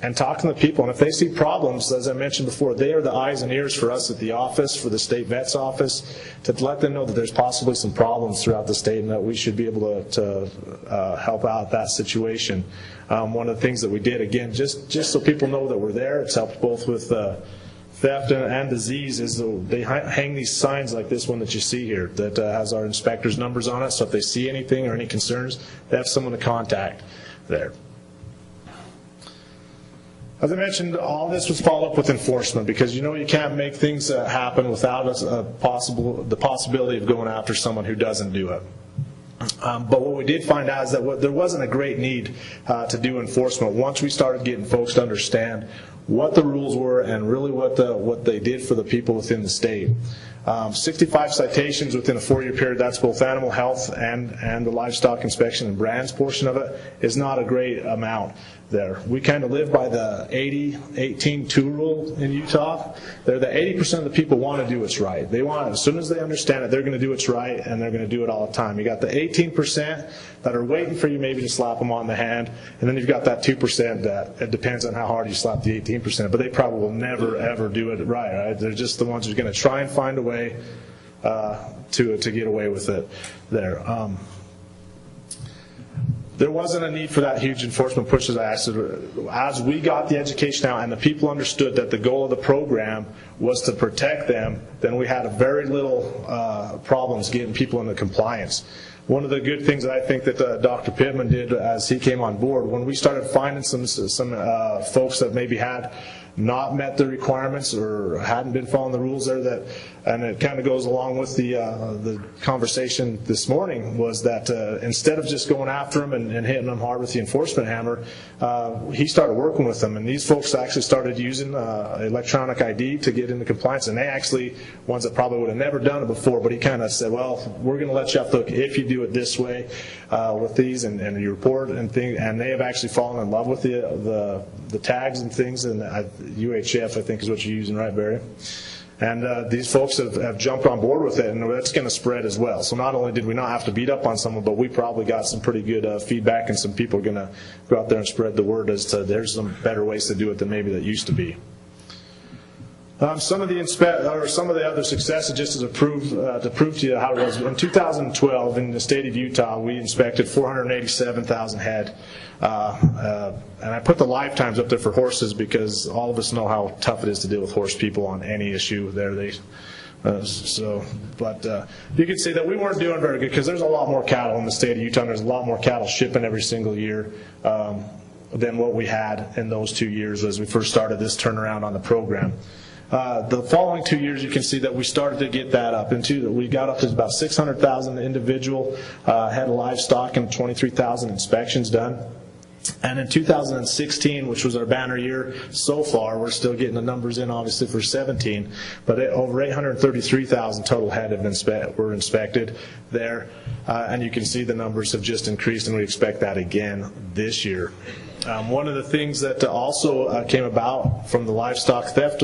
and talking to people. And if they see problems, as I mentioned before, they are the eyes and ears for us at the office, for the state vet's office, to let them know that there's possibly some problems throughout the state and that we should be able to help out that situation. One of the things that we did, again, just so people know that we're there, it's helped both with theft and disease, is they hang these signs like this one that you see here that has our inspectors' numbers on it, so if they see anything or any concerns, they have someone to contact there. As I mentioned, all this was followed up with enforcement because you can't make things happen without the possibility of going after someone who doesn't do it. But what we did find out is that there wasn't a great need to do enforcement once we started getting folks to understand what the rules were and really what they did for the people within the state. 65 citations within a 4-year period, that's both animal health and the livestock inspection and brands portion of it, is not a great amount there. We kind of live by the 80-18-2 rule in Utah. They're the 80% of the people want to do what's right. They want, as soon as they understand it, they're going to do what's right, and they're going to do it all the time. You got the 18% that are waiting for you maybe to slap them on the hand, and then you've got that 2% that it depends on how hard you slap the 18%, but they probably will never ever do it right. They're just the ones who are going to try and find a way to get away with it there. there wasn't a need for that huge enforcement push as I asked. As we got the education out and the people understood that the goal of the program was to protect them, then we had a very little problems getting people into compliance. One of the good things that I think that Dr. Pittman did as he came on board, when we started finding some folks that maybe had not met the requirements or hadn't been following the rules there, that, and it kind of goes along with the conversation this morning, was that instead of just going after them and hitting them hard with the enforcement hammer, he started working with them, and these folks actually started using electronic ID to get into compliance, and they actually, ones that probably would have never done it before, but he kind of said, well, we're going to let you off the hook if you do it this way with these, and you report and things, and they have actually fallen in love with the tags and things, and UHF, I think, is what you're using, right, Barry? And these folks have jumped on board with it, and that's going to spread as well. So not only did we not have to beat up on someone, but we probably got some pretty good feedback, and some people are going to go out there and spread the word as to there's some better ways to do it than maybe that used to be. Some of the other successes, just as to prove to you how it was. In 2012, in the state of Utah, we inspected 487,000 head. And I put the lifetimes up there for horses because all of us know how tough it is to deal with horse people on any issue there. You can see that we weren't doing very good because there's a lot more cattle in the state of Utah, and there's a lot more cattle shipping every single year than what we had in those 2 years as we first started this turnaround on the program. The following 2 years, you can see that we started to get that up into, we got up to about 600,000 individual head of livestock and 23,000 inspections done. And in 2016, which was our banner year so far, we're still getting the numbers in obviously for 17, but over 833,000 total head were inspected there. And you can see the numbers have just increased, and we expect that again this year. One of the things that also came about from the livestock theft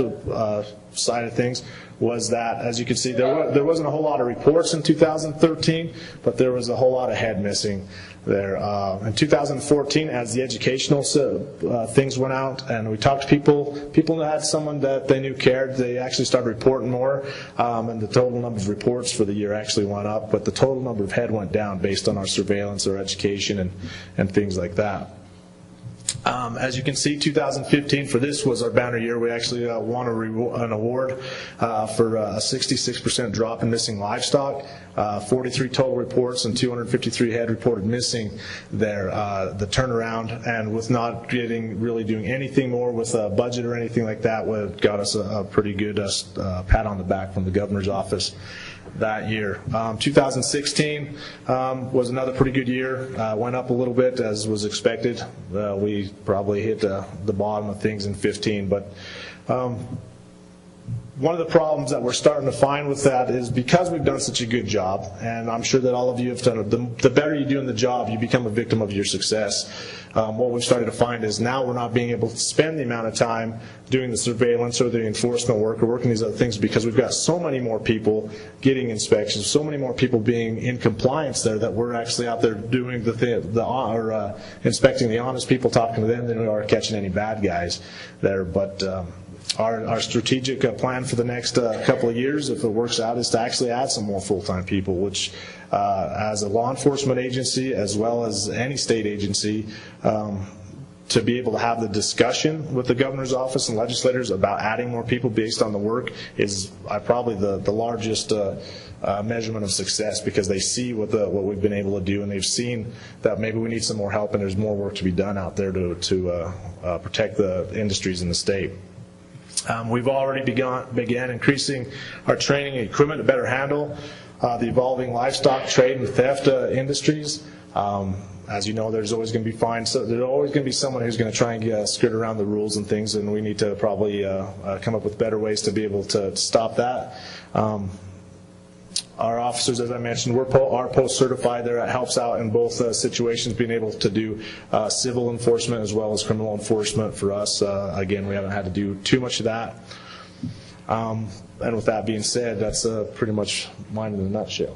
side of things was that, as you can see, there wasn't a whole lot of reports in 2013, but there was a whole lot of head missing there. In 2014, as the educational things went out and we talked to people that had someone that they knew cared, they actually started reporting more, and the total number of reports for the year actually went up, but the total number of head went down based on our surveillance, our education, and things like that. As you can see, 2015 for this was our banner year. We actually won an award for a 66% drop in missing livestock, 43 total reports, and 253 head reported missing there. The turnaround, and with not really doing anything more with a budget or anything like that, got us a pretty good pat on the back from the governor's office that year. 2016 was another pretty good year. Went up a little bit as was expected. We probably hit the bottom of things in 15, but one of the problems that we're starting to find with that is because we've done such a good job, and I'm sure that all of you have done it, the better you do in the job, you become a victim of your success. What we've started to find is now we're not being able to spend the amount of time doing the surveillance or the enforcement work or working these other things because we've got so many more people getting inspections, so many more people being in compliance there, that we're actually out there doing inspecting the honest people, talking to them, than we are catching any bad guys there. But our strategic plan for the next couple of years, if it works out, is to actually add some more full-time people, which as a law enforcement agency as well as any state agency, to be able to have the discussion with the governor's office and legislators about adding more people based on the work is probably the largest measurement of success, because they see what we've been able to do, and they've seen that maybe we need some more help and there's more work to be done out there to protect the industries in the state. We've already began increasing our training and equipment to better handle the evolving livestock trade and theft industries. As you know, there's always going to be there's always going to be someone who's going to try and skirt around the rules and things, and we need to probably come up with better ways to be able to stop that. Our officers, as I mentioned, are post-certified there. It helps out in both situations, being able to do civil enforcement as well as criminal enforcement for us. Again, we haven't had to do too much of that. And with that being said, that's pretty much mine in a nutshell.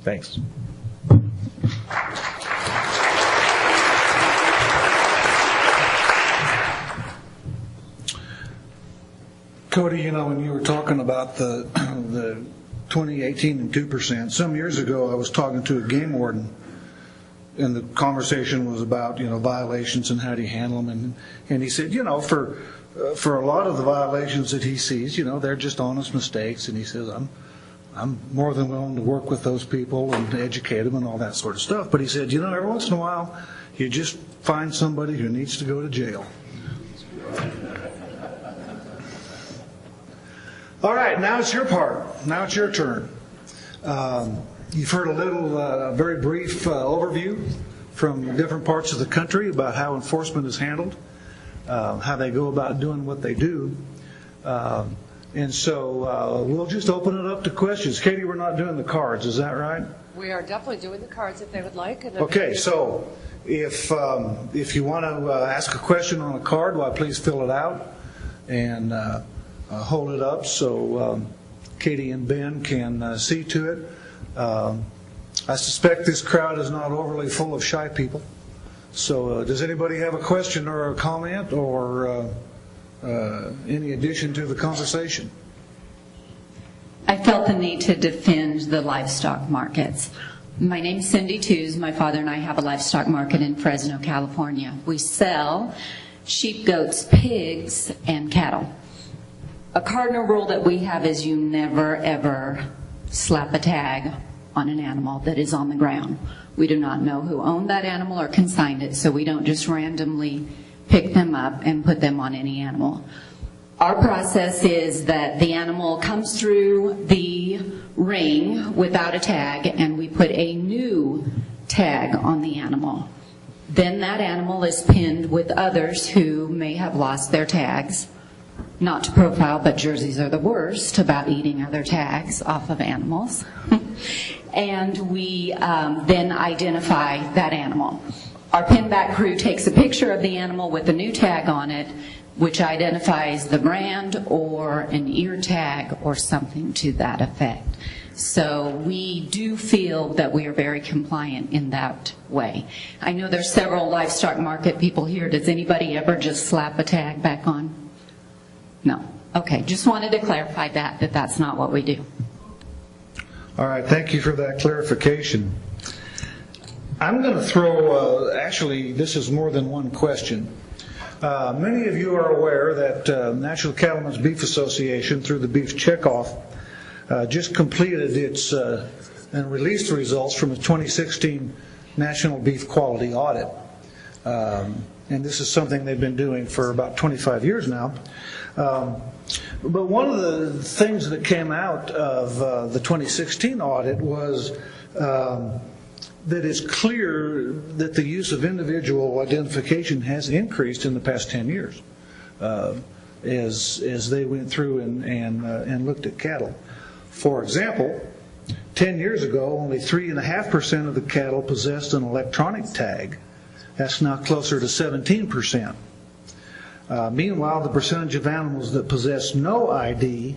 Thanks. Cody, when you were talking about the 2018 and 2%, some years ago I was talking to a game warden and the conversation was about, violations and how do you handle them. And he said, for a lot of the violations that he sees, they're just honest mistakes. And he says, I'm more than willing to work with those people and educate them and all that sort of stuff. But he said, every once in a while, you just find somebody who needs to go to jail. All right, now it's your part. Now it's your turn. You've heard a very brief overview from different parts of the country about how enforcement is handled, how they go about doing what they do. And so we'll just open it up to questions. Katie, we're not doing the cards, is that right? We are definitely doing the cards if they would like. Okay, so if you want to ask a question on a card, please fill it out and hold it up so Katie and Ben can see to it. I suspect this crowd is not overly full of shy people. So does anybody have a question or a comment or any addition to the conversation? I felt the need to defend the livestock markets. My name's Cindy Tews. My father and I have a livestock market in Fresno, California. We sell sheep, goats, pigs, and cattle. A cardinal rule that we have is you never, ever slap a tag on an animal that is on the ground. We do not know who owned that animal or consigned it, so we don't just randomly pick them up and put them on any animal. Our process is that the animal comes through the ring without a tag, and we put a new tag on the animal. Then that animal is pinned with others who may have lost their tags. Not to profile, but Jerseys are the worst about eating other tags off of animals. And we then identify that animal. Our pinback crew takes a picture of the animal with the new tag on it, which identifies the brand or an ear tag or something to that effect. So we do feel that we are very compliant in that way. I know there's several livestock market people here. Does anybody ever just slap a tag back on? No. Okay, just wanted to clarify that that's not what we do. All right, thank you for that clarification. I'm going to throw, actually, this is more than one question. Many of you are aware that National Cattlemen's Beef Association, through the Beef Checkoff, just completed its and released the results from the 2016 National Beef Quality Audit. And this is something they've been doing for about 25 years now. But one of the things that came out of the 2016 audit was that it's clear that the use of individual identification has increased in the past 10 years as they went through and looked at cattle. For example, 10 years ago, only 3.5% of the cattle possessed an electronic tag. That's now closer to 17%. Meanwhile, the percentage of animals that possess no ID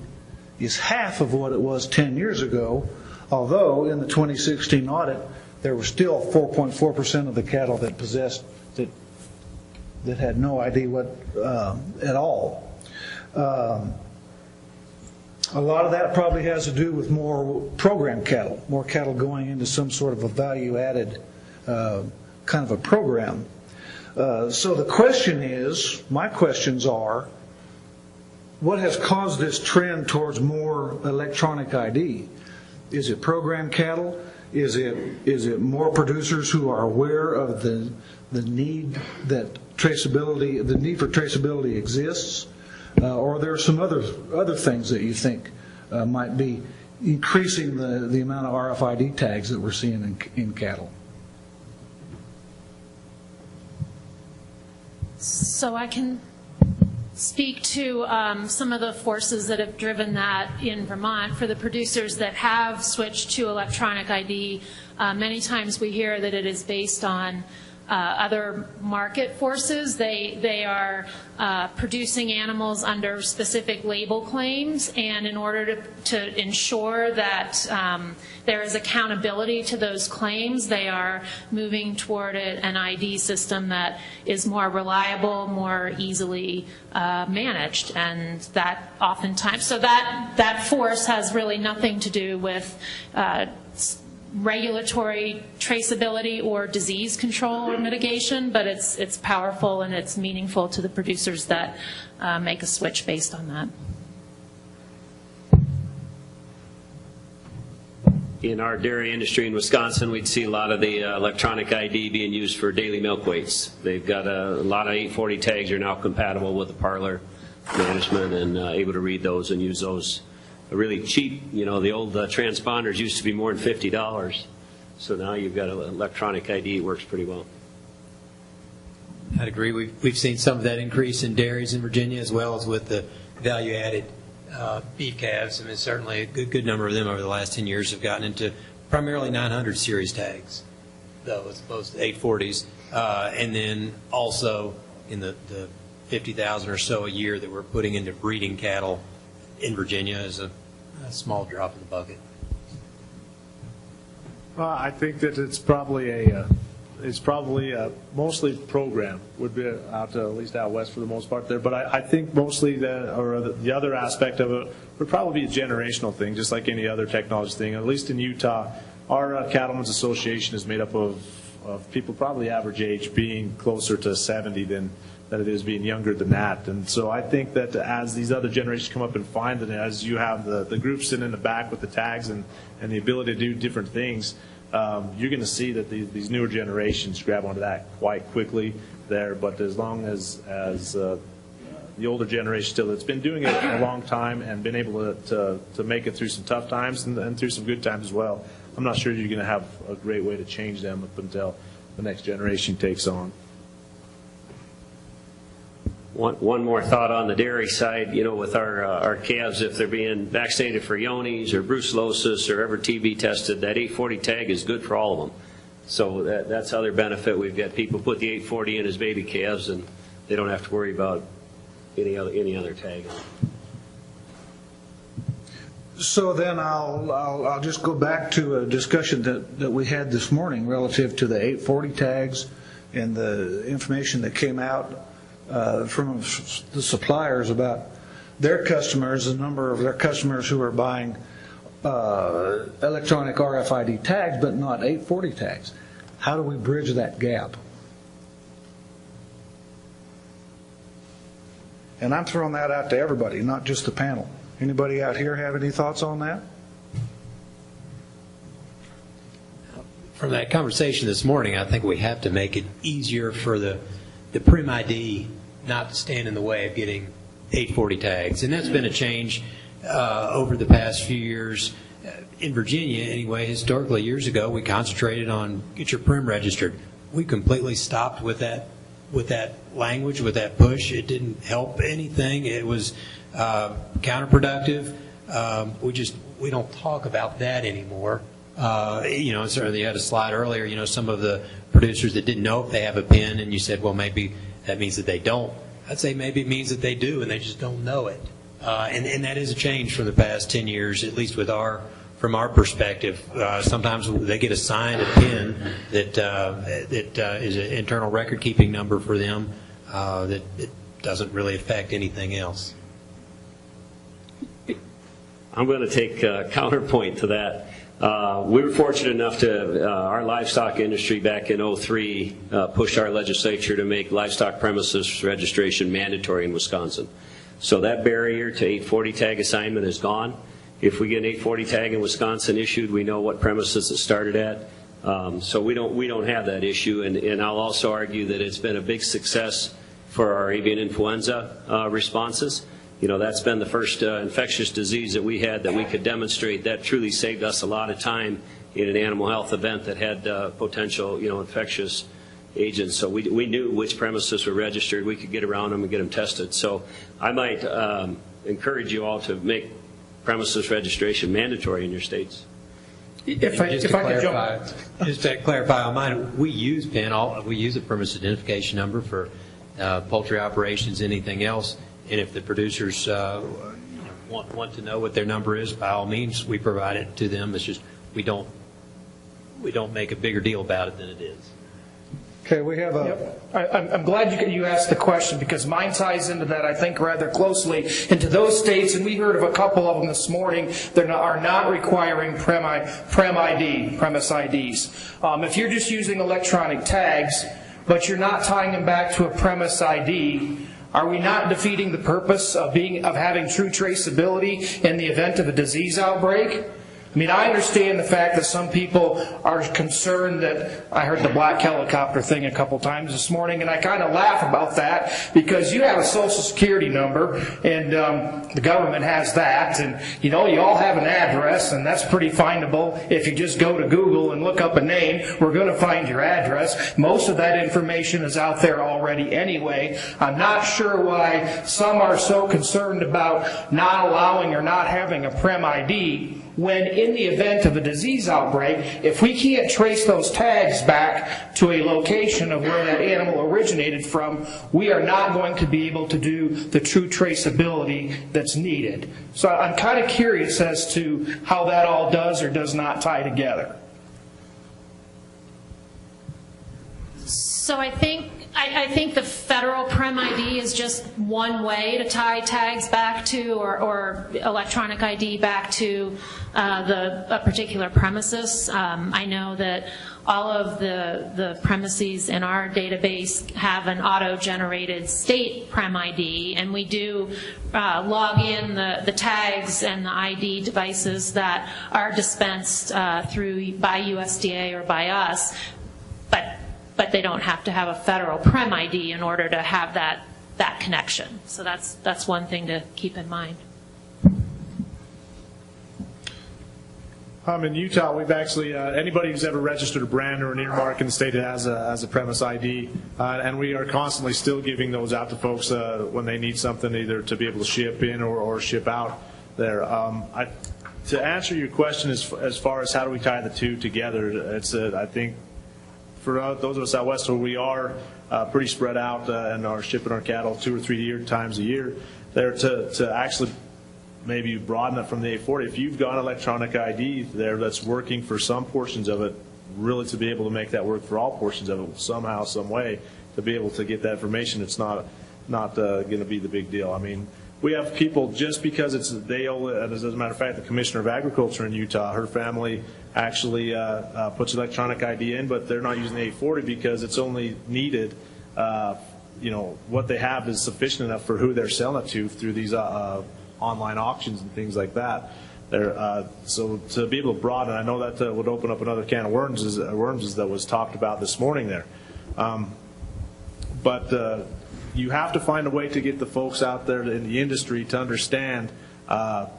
is half of what it was 10 years ago, although in the 2016 audit, there was still 4.4% of the cattle that possessed that had no ID at all. A lot of that probably has to do with more program cattle, more cattle going into some sort of a value-added kind of a program. So the question is, my questions are, what has caused this trend towards more electronic ID? Is it program cattle? Is it more producers who are aware of the need that traceability, the need for traceability exists? Or are there some other things that you think might be increasing the amount of RFID tags that we're seeing in cattle? So I can speak to some of the forces that have driven that in Vermont. For the producers that have switched to electronic ID, many times we hear that it is based on other market forces. They are producing animals under specific label claims, and in order to ensure that there is accountability to those claims, they are moving toward an ID system that is more reliable, more easily managed, and that oftentimes, so that force has really nothing to do with regulatory traceability or disease control or mitigation, but it's powerful and it's meaningful to the producers that make a switch based on that. In our dairy industry in Wisconsin, we'd see a lot of the electronic ID being used for daily milk weights. They've got a lot of 840 tags are now compatible with the parlor management and able to read those and use those. Really cheap, you know, the old transponders used to be more than $50. So now you've got an electronic ID, it works pretty well. I'd agree. We've seen some of that increase in dairies in Virginia, as well as with the value-added beef calves. I mean, certainly a good number of them over the last 10 years have gotten into primarily 900 series tags, though, as opposed to 840s. And then also in the 50,000 or so a year that we're putting into breeding cattle in Virginia is a small drop in the bucket. Well, I think that it's probably mostly program would be out at least out west for the most part there. But I think mostly the other aspect of it would probably be a generational thing, just like any other technology thing. At least in Utah, our Cattlemen's Association is made up of people probably average age being closer to 70 than it is being younger than that. And so I think that as these other generations come up and find it, as you have the groups sitting in the back with the tags and the ability to do different things, you're going to see that these newer generations grab onto that quite quickly there. But as long as the older generation still that's been doing it a long time and been able to make it through some tough times and through some good times as well, I'm not sure you're going to have a great way to change them up until the next generation takes on. One more thought on the dairy side, you know, with our calves, if they're being vaccinated for Johne's or brucellosis or ever TB tested, that 840 tag is good for all of them. So that's other benefit. We've got people put the 840 in as baby calves, and they don't have to worry about any other tag. So then I'll just go back to a discussion that we had this morning relative to the 840 tags and the information that came out from the suppliers about their customers, the number of their customers who are buying electronic RFID tags but not 840 tags. How do we bridge that gap? And I'm throwing that out to everybody, not just the panel. Anybody out here have any thoughts on that? From that conversation this morning, I think we have to make it easier for the Prim ID not to stand in the way of getting 840 tags. And that's been a change over the past few years. In Virginia, anyway, historically, years ago, we concentrated on get your Prim registered. We completely stopped with that language, with that push. It didn't help anything. It was counterproductive. We don't talk about that anymore. You know, certainly you had a slide earlier, you know, some of the producers that didn't know if they have a PIN, and you said, well, maybe that means that they don't. I'd say maybe it means that they do, and they just don't know it. And that is a change from the past 10 years, at least from our perspective. Sometimes they get assigned a PIN that is an internal record-keeping number for them that it doesn't really affect anything else. I'm going to take counterpoint to that. We were fortunate enough to, our livestock industry back in 2003 pushed our legislature to make livestock premises registration mandatory in Wisconsin. So that barrier to 840 tag assignment is gone. If we get an 840 tag in Wisconsin issued, we know what premises it started at. So we don't have that issue. And I'll also argue that it's been a big success for our avian influenza responses. You know, that's been the first infectious disease that we had that we could demonstrate. That truly saved us a lot of time in an animal health event that had potential, you know, infectious agents. So we knew which premises were registered. We could get around them and get them tested. So I might encourage you all to make premises registration mandatory in your states. Just to clarify on mine, we use PIN. We use a premise identification number for poultry operations, anything else. And if the producers want to know what their number is, by all means, we provide it to them. It's just we don't make a bigger deal about it than it is. Okay, we have a... Yep. I'm glad you asked the question, because mine ties into that, I think, rather closely into those states, and we heard of a couple of them this morning that are not requiring premise IDs. If you're just using electronic tags, but you're not tying them back to a premise ID, are we not defeating the purpose of having true traceability in the event of a disease outbreak? I mean, I understand the fact that some people are concerned that, I heard the black helicopter thing a couple times this morning, and I kind of laugh about that, because you have a Social Security number, and the government has that, and you all have an address, and that's pretty findable. If you just go to Google and look up a name, we're going to find your address. Most of that information is out there already anyway. I'm not sure why some are so concerned about not allowing or not having a Prem ID, when in the event of a disease outbreak, if we can't trace those tags back to a location of where that animal originated from, we are not going to be able to do the true traceability that's needed. So I'm kind of curious as to how that all does or does not tie together. So I think the federal Prem ID is just one way to tie tags back to, or electronic ID back to a particular premises. I know that all of the premises in our database have an auto-generated state Prem ID, and we do log in the tags and the ID devices that are dispensed by USDA or by us, but they don't have to have a federal Prem ID in order to have that connection. So that's one thing to keep in mind. In Utah, we've actually, anybody who's ever registered a brand or an earmark in the state has a premise ID, and we are constantly still giving those out to folks when they need something, either to be able to ship in or ship out there. To answer your question as far as how do we tie the two together, I think for those of us out west where we are pretty spread out and are shipping our cattle 2 or 3 times a year, there to actually maybe broaden it from the 840. If you've got electronic ID there that's working for some portions of it, really to be able to make that work for all portions of it somehow, some way, to be able to get that information, it's not going to be the big deal. I mean, we have people, just because it's Dale, as a matter of fact, the Commissioner of Agriculture in Utah, her family actually puts electronic ID in, but they're not using the 840 because it's only needed, what they have is sufficient enough for who they're selling it to through these online auctions and things like that. So to be able to broaden, I know that would open up another can of worms as that was talked about this morning there. But you have to find a way to get the folks out there in the industry to understand, to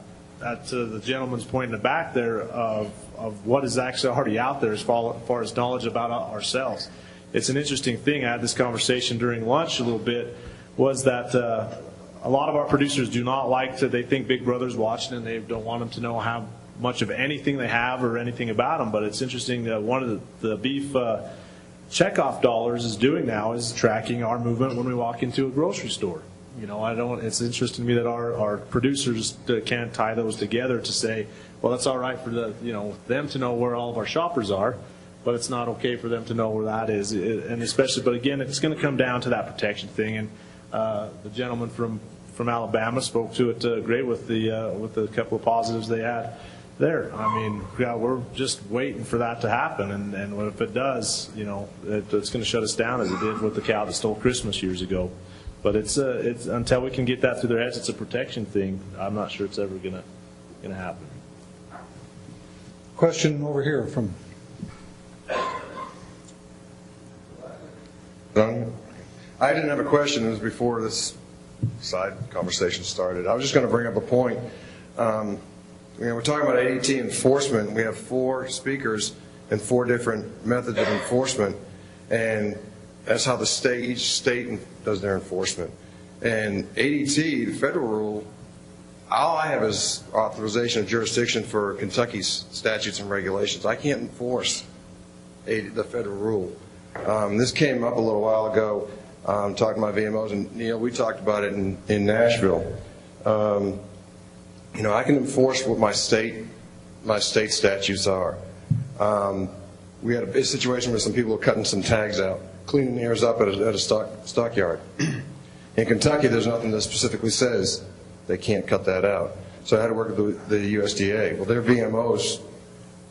the gentleman's point in the back there, of what is actually already out there as far as knowledge about ourselves. It's an interesting thing. I had this conversation during lunch a little bit, was that a lot of our producers do not they think Big Brother's watching and they don't want them to know how much of anything they have or anything about them. But it's interesting that one of the beef checkoff dollars is doing now is tracking our movement when we walk into a grocery store. It's interesting to me that our producers can't tie those together to say, well, that's all right for them to know where all of our shoppers are, but it's not okay for them to know where that is. And especially, but again, it's going to come down to that protection thing. And the gentleman from Alabama spoke to it great with the couple of positives they had there. I mean, we're just waiting for that to happen, and if it does, it's going to shut us down as it did with the cow that stole Christmas years ago. But it's until we can get that through their heads, it's a protection thing. I'm not sure it's ever going to happen. Question over here from. I didn't have a question. It was before this side conversation started. I was just going to bring up a point. We're talking about ADT enforcement. We have 4 speakers and 4 different methods of enforcement, and that's how each state does their enforcement. And ADT, the federal rule, all I have is authorization of jurisdiction for Kentucky's statutes and regulations. I can't enforce the federal rule. This came up a little while ago, talking about VMOs, and we talked about it in Nashville. I can enforce what my state statutes are. We had a big situation where some people were cutting some tags out, cleaning ears up at a stockyard. In Kentucky, there's nothing that specifically says they can't cut that out. So I had to work with the USDA. Well, their VMOs,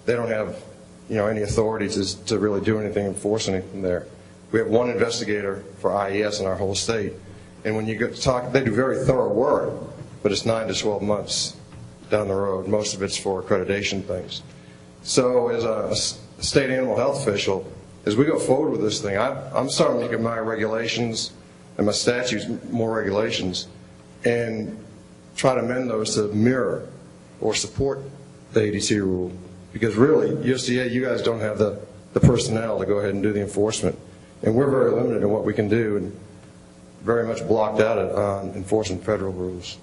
they don't have any authority to really do anything, enforce anything there. We have one investigator for IES in our whole state. And when you get to talk, they do very thorough work, but it's 9 to 12 months down the road. Most of it's for accreditation things. So as a state animal health official, as we go forward with this thing, I'm starting to look at my regulations and my statutes, more regulations, and try to amend those to mirror or support the ADT rule. Because really, USDA, you guys don't have the personnel to go ahead and do the enforcement. And we're very limited in what we can do and very much blocked out on enforcing federal rules.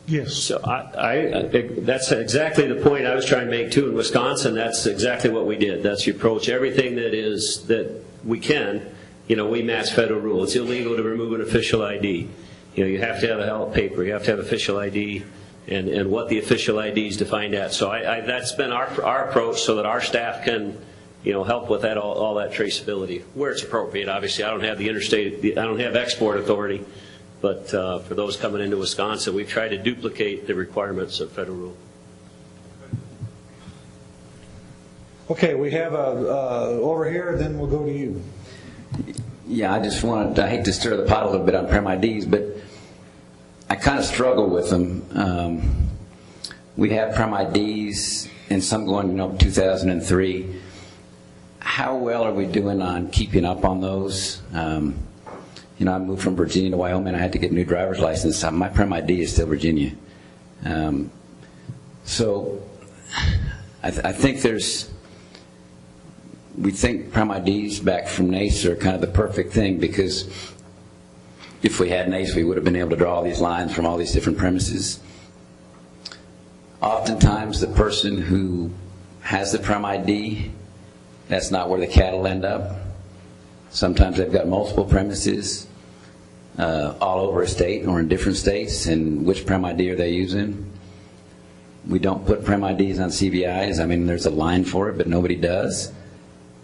Yes. So that's exactly the point I was trying to make too. In Wisconsin, that's exactly what we did. That's you approach everything that we can. We match federal rule. It's illegal to remove an official ID. You have to have a health paper. You have to have official ID, and what the official ID is defined at. So that's been our approach, so that our staff can help with that all that traceability where it's appropriate. Obviously, I don't have I don't have export authority. But for those coming into Wisconsin, we've tried to duplicate the requirements of federal rule. Okay, we have over here, then we'll go to you. Yeah, I hate to stir the pot a little bit on prem IDs, but I kind of struggle with them. We have prem IDs, and some going up 2003. How well are we doing on keeping up on those? I moved from Virginia to Wyoming. I had to get a new driver's license. My prem ID is still Virginia. So I think we think prem IDs back from NACE are kind of the perfect thing, because if we had NACE, we would have been able to draw all these lines from all these different premises. Oftentimes, the person who has the prem ID, that's not where the cattle end up. Sometimes they've got multiple premises all over a state or in different states, and which prem ID are they using? We don't put prem IDs on CVIs. I mean, there's a line for it, but nobody does.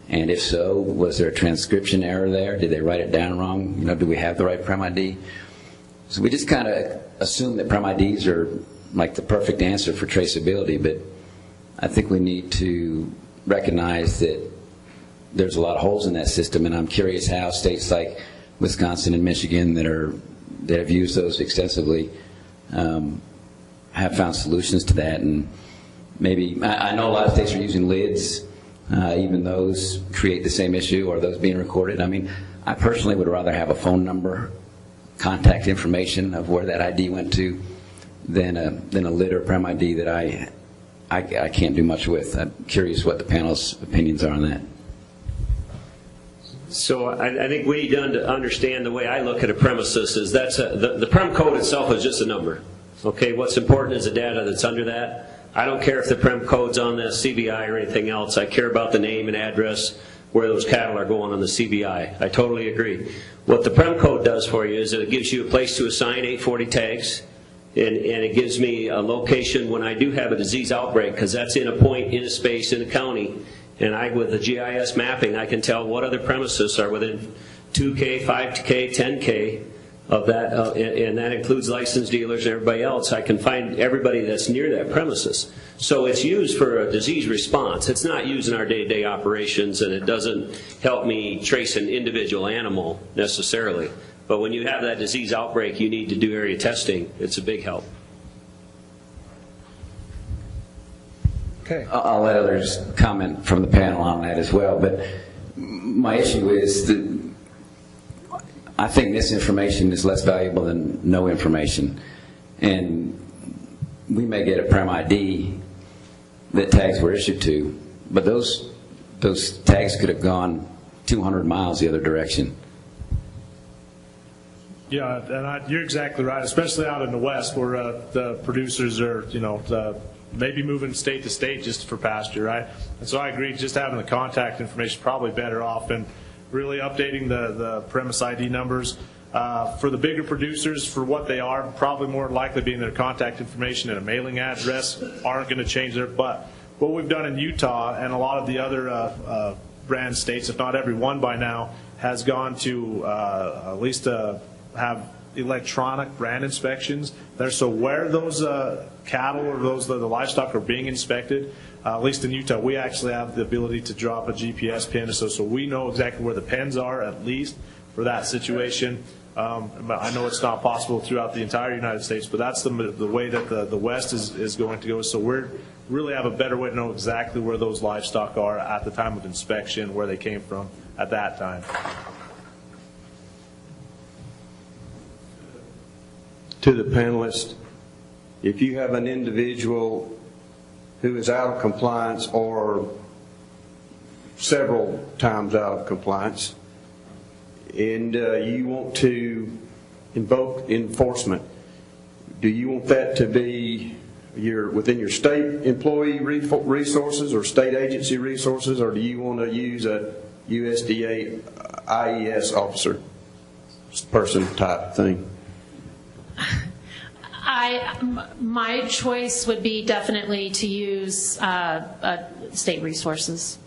And if so, was there a transcription error there? Did they write it down wrong? Do we have the right prem ID? So we just kind of assume that prem IDs are like the perfect answer for traceability, but I think we need to recognize that there's a lot of holes in that system, and I'm curious how states like Wisconsin and Michigan that have used those extensively have found solutions to that. And maybe I know a lot of states are using lids. Even those create the same issue, or those being recorded. I mean, I personally would rather have a phone number, contact information of where that ID went to, than a lid or prem ID that I can't do much with. I'm curious what the panel's opinions are on that. So I think we need to understand the way I look at a premises is the prem code itself is just a number. Okay, what's important is the data that's under that. I don't care if the prem code's on the CVI or anything else. I care about the name and address where those cattle are going on the CVI. I totally agree. What the prem code does for you is that it gives you a place to assign 840 tags, and it gives me a location when I do have a disease outbreak, because that's in a point, in a space, in a county. And with the GIS mapping, I can tell what other premises are within 2K, 5K, 10K of that, and that includes licensed dealers and everybody else. I can find everybody that's near that premises. So it's used for a disease response. It's not used in our day-to-day operations, and it doesn't help me trace an individual animal necessarily. But when you have that disease outbreak, you need to do area testing. It's a big help. Okay. I'll let others comment from the panel on that as well, but my issue is that I think misinformation is less valuable than no information. And we may get a prem ID that tags were issued to, but those tags could have gone 200 miles the other direction. Yeah, and you're exactly right, especially out in the West where the producers are, maybe moving state to state just for pasture, right? And so I agree, just having the contact information is probably better off, and really updating the premise ID numbers. For the bigger producers, for what they are, probably more likely being their contact information and a mailing address aren't going to change their, but what we've done in Utah and a lot of the other brand states, if not every one by now, has gone to at least have electronic brand inspections there. So where those cattle or the livestock are being inspected, at least in Utah, we actually have the ability to drop a GPS pin, so we know exactly where the pens are, at least for that situation. But I know it's not possible throughout the entire United States, but that's the way that the West is going to go. So we really have a better way to know exactly where those livestock are at the time of inspection, where they came from at that time. To the panelists, if you have an individual who is out of compliance or several times out of compliance, and you want to invoke enforcement, do you want that to be within your state employee resources or state agency resources, or do you want to use a USDA IES officer person type thing? My choice would be definitely to use state resources.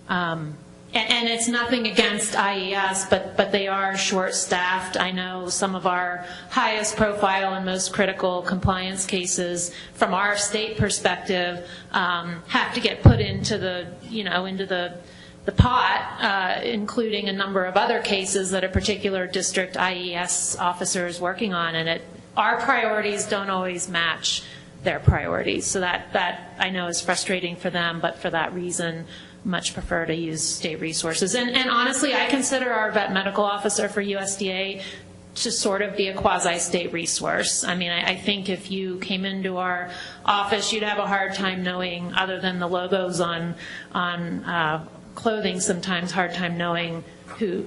And it's nothing against IES, but they are short-staffed. I know some of our highest profile and most critical compliance cases, from our state perspective, have to get put into the pot, including a number of other cases that a particular district IES officer is working on, and our priorities don't always match their priorities. So that I know is frustrating for them, but for that reason, much prefer to use state resources. And honestly, I consider our vet medical officer for USDA to sort of be a quasi-state resource. I mean, I think if you came into our office, you'd have a hard time knowing, other than the logos on clothing, sometimes hard time knowing who's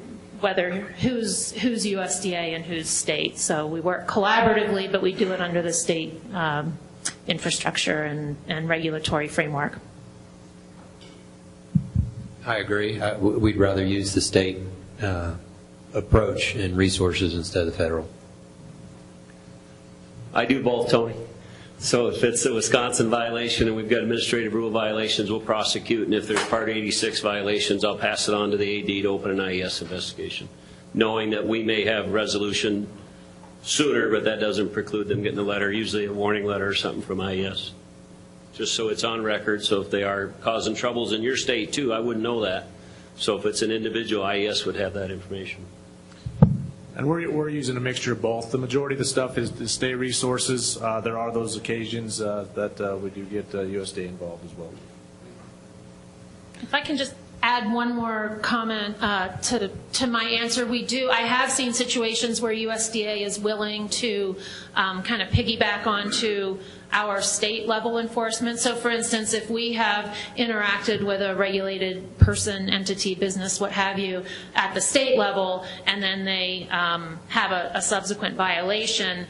USDA and who's state. So we work collaboratively, but we do it under the state infrastructure and regulatory framework. I agree. We'd rather use the state approach and resources instead of the federal. I do both, Tony. So if it's a Wisconsin violation and we've got administrative rule violations, we'll prosecute, and if there's Part 86 violations, I'll pass it on to the AD to open an IES investigation, knowing that we may have resolution sooner, but that doesn't preclude them getting a letter, usually a warning letter or something from IES. Just so it's on record, so if they are causing troubles in your state too, I wouldn't know that. So if it's an individual, IES would have that information. And we're using a mixture of both. The majority of the stuff is state resources. There are those occasions that we do get USDA involved as well. If I can just add one more comment to my answer, I have seen situations where USDA is willing to kind of piggyback onto our state level enforcement. So for instance, if we have interacted with a regulated person, entity, business, what have you, at the state level, and then they have a subsequent violation,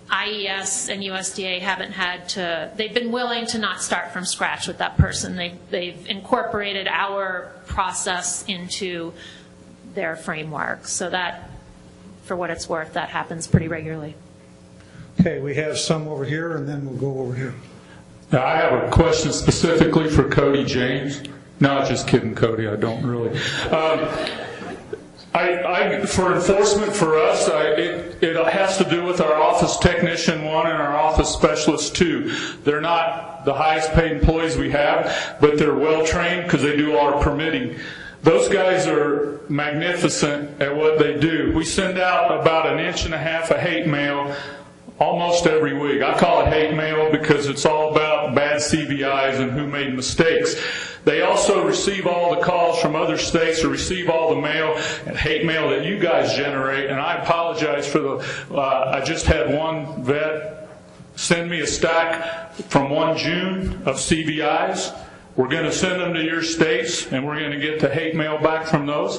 IES and USDA haven't had to, they've been willing to not start from scratch with that person. They've incorporated our process into their framework. So that, for what it's worth, that happens pretty regularly. Okay, we have some over here, and then we'll go over here. Now, I have a question specifically for Cody James. No, just kidding, Cody. I don't really. For enforcement for us, it has to do with our office technician 1 and our office specialist 2. They're not the highest paid employees we have, but they're well trained because they do our permitting. Those guys are magnificent at what they do. We send out about 1.5 inches of hate mail almost every week. I call it hate mail because it's all about bad CVIs and who made mistakes. They also receive all the calls from other states, or receive all the mail and hate mail that you guys generate. And I apologize for I just had one vet send me a stack from 1 June of CVIs. We're going to send them to your states, and we're going to get the hate mail back from those.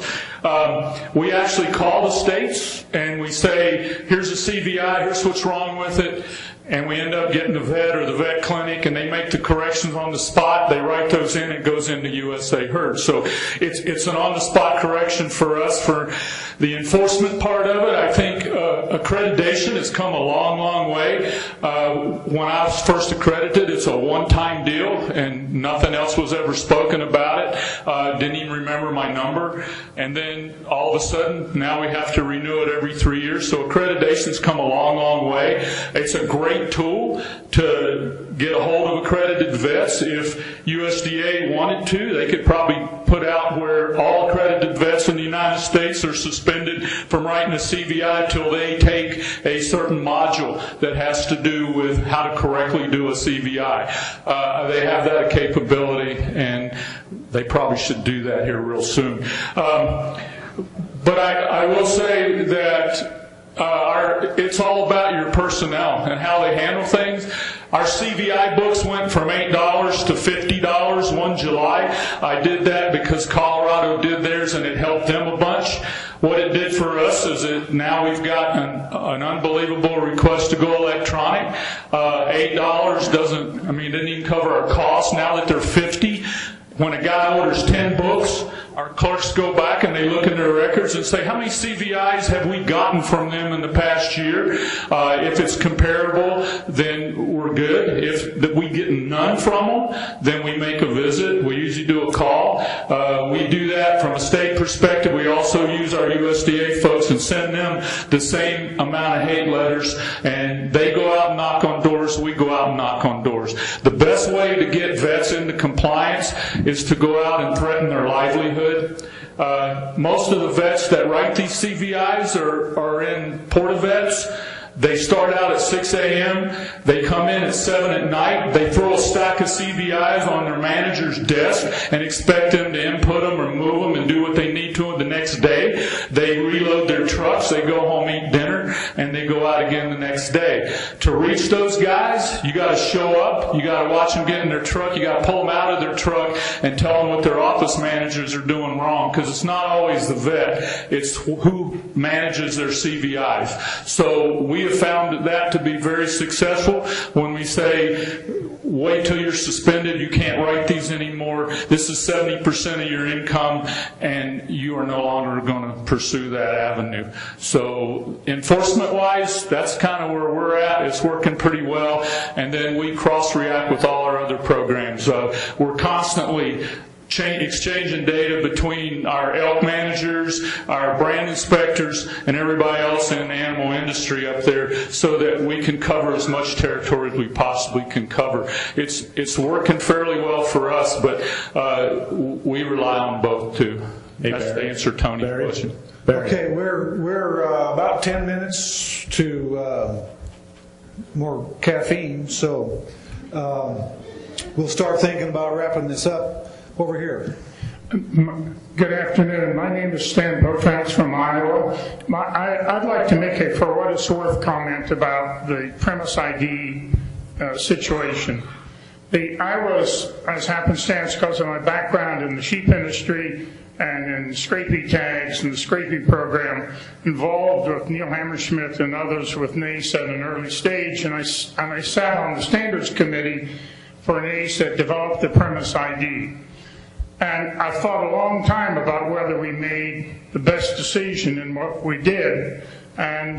We actually call the states, and we say, here's a CVI, here's what's wrong with it. and we end up getting the vet or the vet clinic, and they make the corrections on the spot. They write those in, it goes into USAHA. So it's an on-the-spot correction for us. For the enforcement part of it, I think accreditation has come a long, long way. When I was first accredited, it's a one-time deal, and nothing else was ever spoken about it. Didn't even remember my number. And then all of a sudden, now we have to renew it every 3 years. So accreditation's come a long, long way. It's a great tool to get a hold of accredited vets. If USDA wanted to, they could probably put out where all accredited vets in the United States are suspended from writing a CVI till they take a certain module that has to do with how to correctly do a CVI. They have that capability, and they probably should do that here real soon. But I will say that it's all about your personnel and how they handle things. Our CVI books went from $8 to $50 one July. I did that because Colorado did theirs and it helped them a bunch. What it did for us is that now we've got an unbelievable request to go electronic. $8 didn't even cover our costs. Now that they're $50, when a guy orders 10 books, our clerks go back and they look in their records and say, how many CVIs have we gotten from them in the past year? If it's comparable, then we're good. If we get none from them, then we make a visit. We usually do a call. We do that from a state perspective. We also use our USDA folks and send them the same amount of hate letters, and they go out and knock on doors. We go out and knock on doors. The best way to get vets into compliance is to go out and threaten their livelihood. Most of the vets that write these CVIs are in porta-vets. They start out at 6 a.m. They come in at 7 at night. They throw a stack of CVIs on their manager's desk and expect them to input them or move them and do what they need to them the next day. They reload their trucks. They go home, eat dinner, and they go out again the next day. To reach those guys, you got to show up. You got to watch them get in their truck. You got to pull them out of their truck and tell them what their office managers are doing wrong, because it's not always the vet. It's who manages their CVIs. So we have found that to be very successful. When we say, wait till you're suspended, you can't write these anymore, this is 70% of your income, and you are no longer going to pursue that avenue. So enforcement-wise, that's kind of where we're at. It's working pretty well. And then we cross-react with all our other programs. We're constantly exchanging data between our elk managers, our brand inspectors, and everybody else in the animal industry up there, so that we can cover as much territory as we possibly can cover. It's working fairly well for us, but we rely on both too. That's the answer, Tony's question. Okay, we're about 10 minutes to more caffeine, so we'll start thinking about wrapping this up. Over here. Good afternoon. My name is Stan Bofax from Iowa. I'd like to make a for what it's worth comment about the premise ID situation. I was, as happenstance because of my background in the sheep industry and in scrapie tags and the scrapie program, involved with Neil Hammerschmidt and others with NACE at an early stage, and I sat on the standards committee for NACE that developed the premise ID. And I thought a long time about whether we made the best decision in what we did. And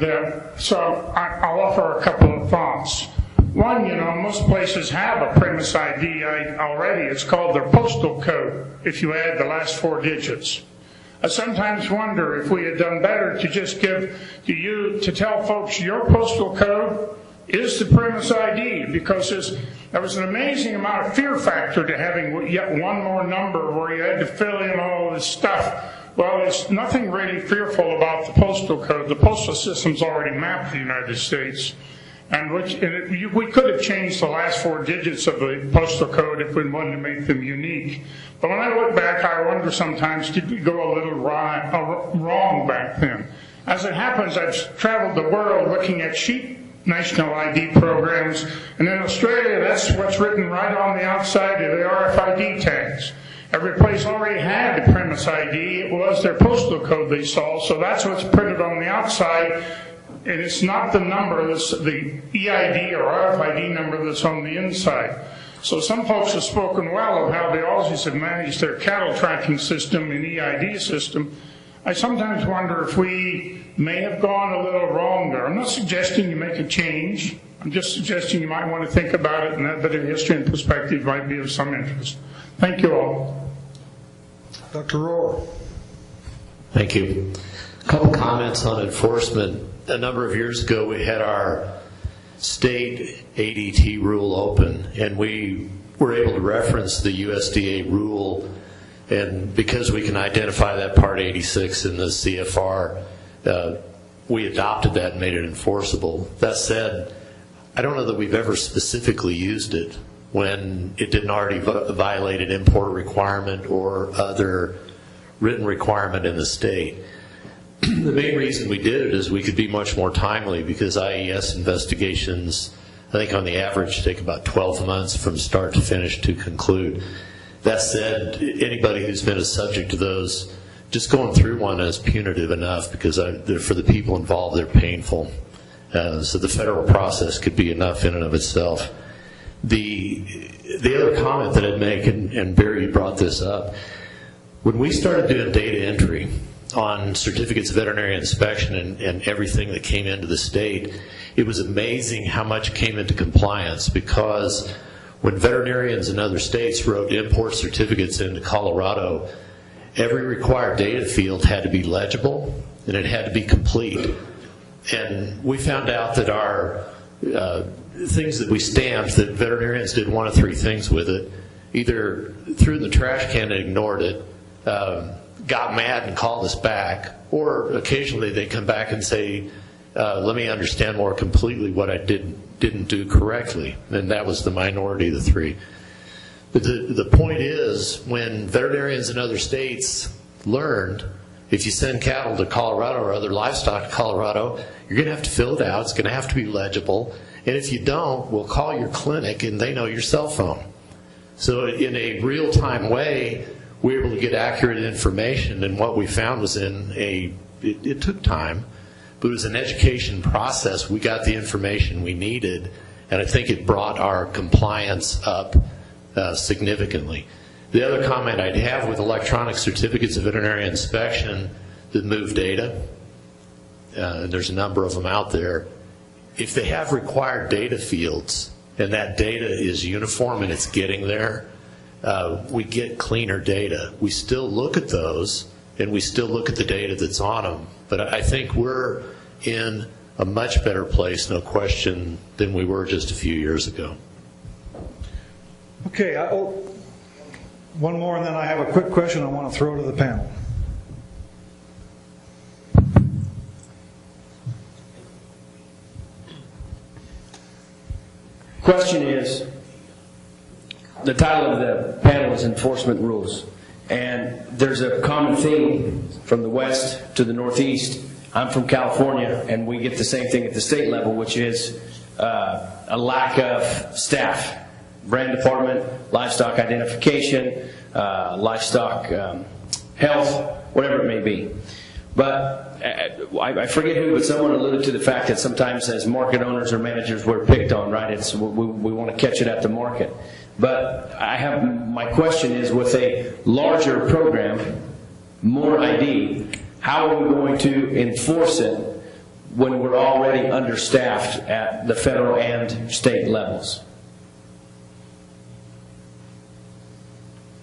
so I'll offer a couple of thoughts. One, most places have a premise ID already. It's called their postal code, if you add the last 4 digits. I sometimes wonder if we had done better to just to tell folks your postal code is the premise ID, because there was an amazing amount of fear factor to having yet one more number where you had to fill in all this stuff. Well, there's nothing really fearful about the postal code. The postal system's already mapped the United States. And we could have changed the last 4 digits of the postal code if we wanted to make them unique. But when I look back, I wonder sometimes, did we go a little wrong back then? As it happens, I've traveled the world looking at sheep national ID programs, and in Australia, that's what's written right on the outside of the RFID tags. Every place already had the premise ID. It was their postal code they saw, so that's what's printed on the outside. and it's not the number, the EID or RFID number that's on the inside. So some folks have spoken well of how the Aussies have managed their cattle tracking system and EID system. I sometimes wonder if we may have gone a little wrong there. I'm not suggesting you make a change. I'm just suggesting you might want to think about it, and that bit of history and perspective might be of some interest. Thank you all. Dr. Rohr. Thank you. A couple comments on enforcement. A number of years ago, we had our state ADT rule open, and we were able to reference the USDA rule, and because we can identify that Part 86 in the CFR, we adopted that and made it enforceable. That said, I don't know that we've ever specifically used it when it didn't already violate an import requirement or other written requirement in the state. The main reason we did it is we could be much more timely, because IES investigations, I think on the average, take about 12 months from start to finish to conclude. That said, anybody who's been a subject to those, just going through one is punitive enough, because for the people involved, they're painful. So the federal process could be enough in and of itself. The other comment that I'd make, and Barry brought this up, when we started doing data entry on certificates of veterinary inspection and everything that came into the state, it was amazing how much came into compliance, because when veterinarians in other states wrote import certificates into Colorado, every required data field had to be legible and it had to be complete. And we found out that our things that we stamped, that veterinarians did one of three things with it: either threw in the trash can and ignored it, got mad and called us back, or occasionally they come back and say, let me understand more completely what I didn't do correctly. And that was the minority of the three. But the point is, when veterinarians in other states learned, if you send cattle to Colorado or other livestock to Colorado, you're going to have to fill it out. It's going to have to be legible. And if you don't, we'll call your clinic and they know your cell phone. So in a real-time way, we were able to get accurate information. And what we found was it took time, but it was an education process. We got the information we needed, and I think it brought our compliance up significantly. The other comment I'd have with electronic certificates of veterinary inspection that move data, and there's a number of them out there, if they have required data fields and that data is uniform and it's getting there, we get cleaner data. We still look at those, and we still look at the data that's on them, but I think we're in a much better place, no question, than we were just a few years ago. Okay, one more, and then I have a quick question I want to throw to the panel. Question is, the title of the panel is Enforcement Rules, and there's a common theme from the west to the northeast. I'm from California, and we get the same thing at the state level, which is a lack of staff. Brand department, livestock identification, livestock health, whatever it may be. But I forget who, but someone alluded to the fact that sometimes as market owners or managers we're picked on, right? We want to catch it at the market. But my question is, with a larger program, more ID, how are we going to enforce it when we're already understaffed at the federal and state levels,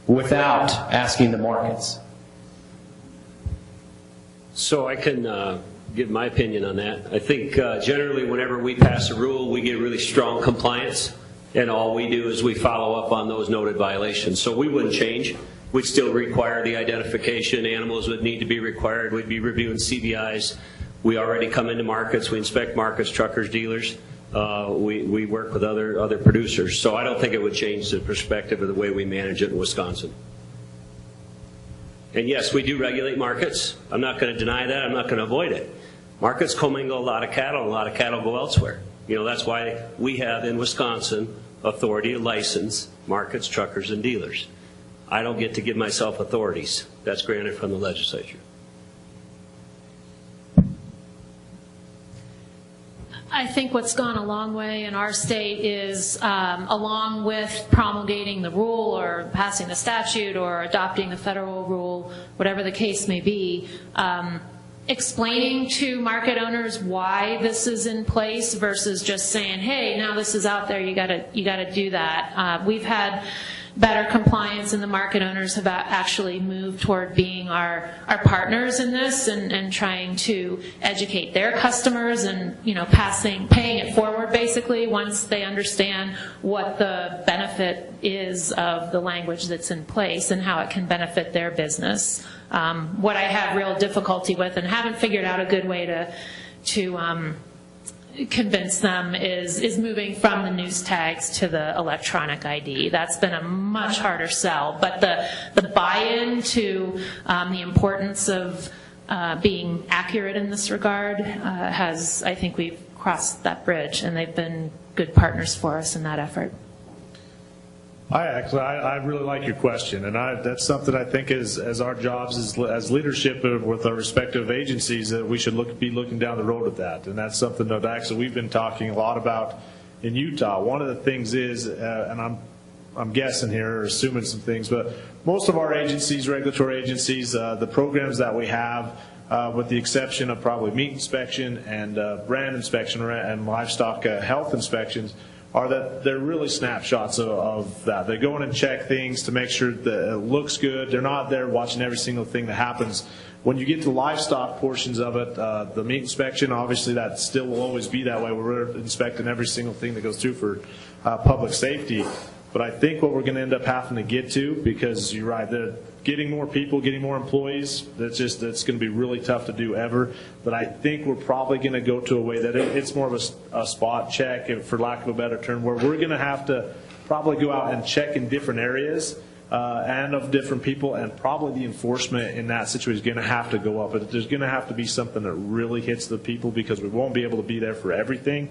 without asking the markets? So I can give my opinion on that. I think generally whenever we pass a rule, we get really strong compliance, and all we do is we follow up on those noted violations. So we wouldn't change. We'd still require the identification. Animals would need to be required. We'd be reviewing CBIs. We already come into markets. We inspect markets, truckers, dealers. We work with other producers. So I don't think it would change the perspective of the way we manage it in Wisconsin. And yes, we do regulate markets. I'm not going to deny that. I'm not going to avoid it. Markets commingle a lot of cattle, and a lot of cattle go elsewhere. You know, that's why we have in Wisconsin authority to license markets, truckers, and dealers. I don't get to give myself authorities. That's granted from the legislature. I think what's gone a long way in our state is, along with promulgating the rule or passing the statute or adopting the federal rule, whatever the case may be, explaining to market owners why this is in place versus just saying, hey, now this is out there, you gotta do that. We've had better compliance, and the market owners have actually moved toward being our partners in this and trying to educate their customers and, you know, paying it forward basically once they understand what the benefit is of the language that's in place and how it can benefit their business. What I have real difficulty with and haven't figured out a good way to convince them is moving from the news tags to the electronic ID. That's been a much harder sell, but the buy-in to the importance of being accurate in this regard I think we've crossed that bridge, and they've been good partners for us in that effort. I really like your question, and that's something I think as our jobs as leadership with our respective agencies that we should be looking down the road at that, and that's something that actually we've been talking a lot about in Utah. One of the things is, and I'm guessing here or assuming some things, but most of our agencies, regulatory agencies, the programs that we have, with the exception of probably meat inspection and brand inspection and livestock health inspections, are that they're really snapshots of that. They go in and check things to make sure that it looks good. They're not there watching every single thing that happens. When you get to livestock portions of it, the meat inspection, obviously that still will always be that way. We're inspecting every single thing that goes through for public safety. But I think what we're going to end up having to get to, because you're right, getting more people, getting more employees, that's going to be really tough to do ever. But I think we're probably going to go to a way that it's more of a spot check, for lack of a better term, where we're going to have to probably go out and check in different areas and of different people, and probably the enforcement in that situation is going to have to go up. But there's going to have to be something that really hits the people, because we won't be able to be there for everything.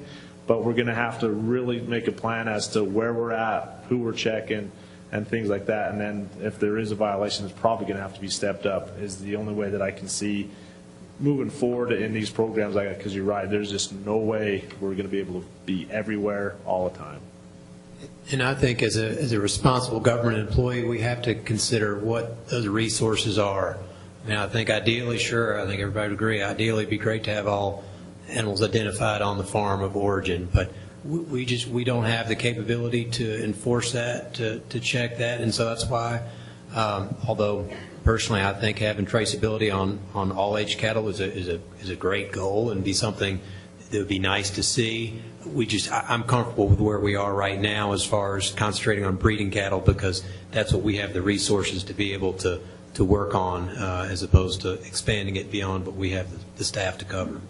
But we're going to have to really make a plan as to where we're at, who we're checking, and things like that. And then if there is a violation, it's probably going to have to be stepped up, is the only way that I can see moving forward in these programs like that, because you're right, there's just no way we're going to be able to be everywhere all the time. And I think as a responsible government employee, we have to consider what those resources are. Now, I think ideally, sure, I think everybody would agree, ideally it'd be great to have all animals identified on the farm of origin, but we don't have the capability to enforce that, to check that, and so that's why, although personally I think having traceability on all age cattle is a great goal and be something that would be nice to see. I'm comfortable with where we are right now as far as concentrating on breeding cattle, because that's what we have the resources to be able to work on, as opposed to expanding it beyond what we have the staff to cover.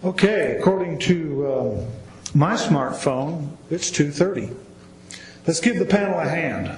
Okay, according to my smartphone, it's 2:30. Let's give the panel a hand.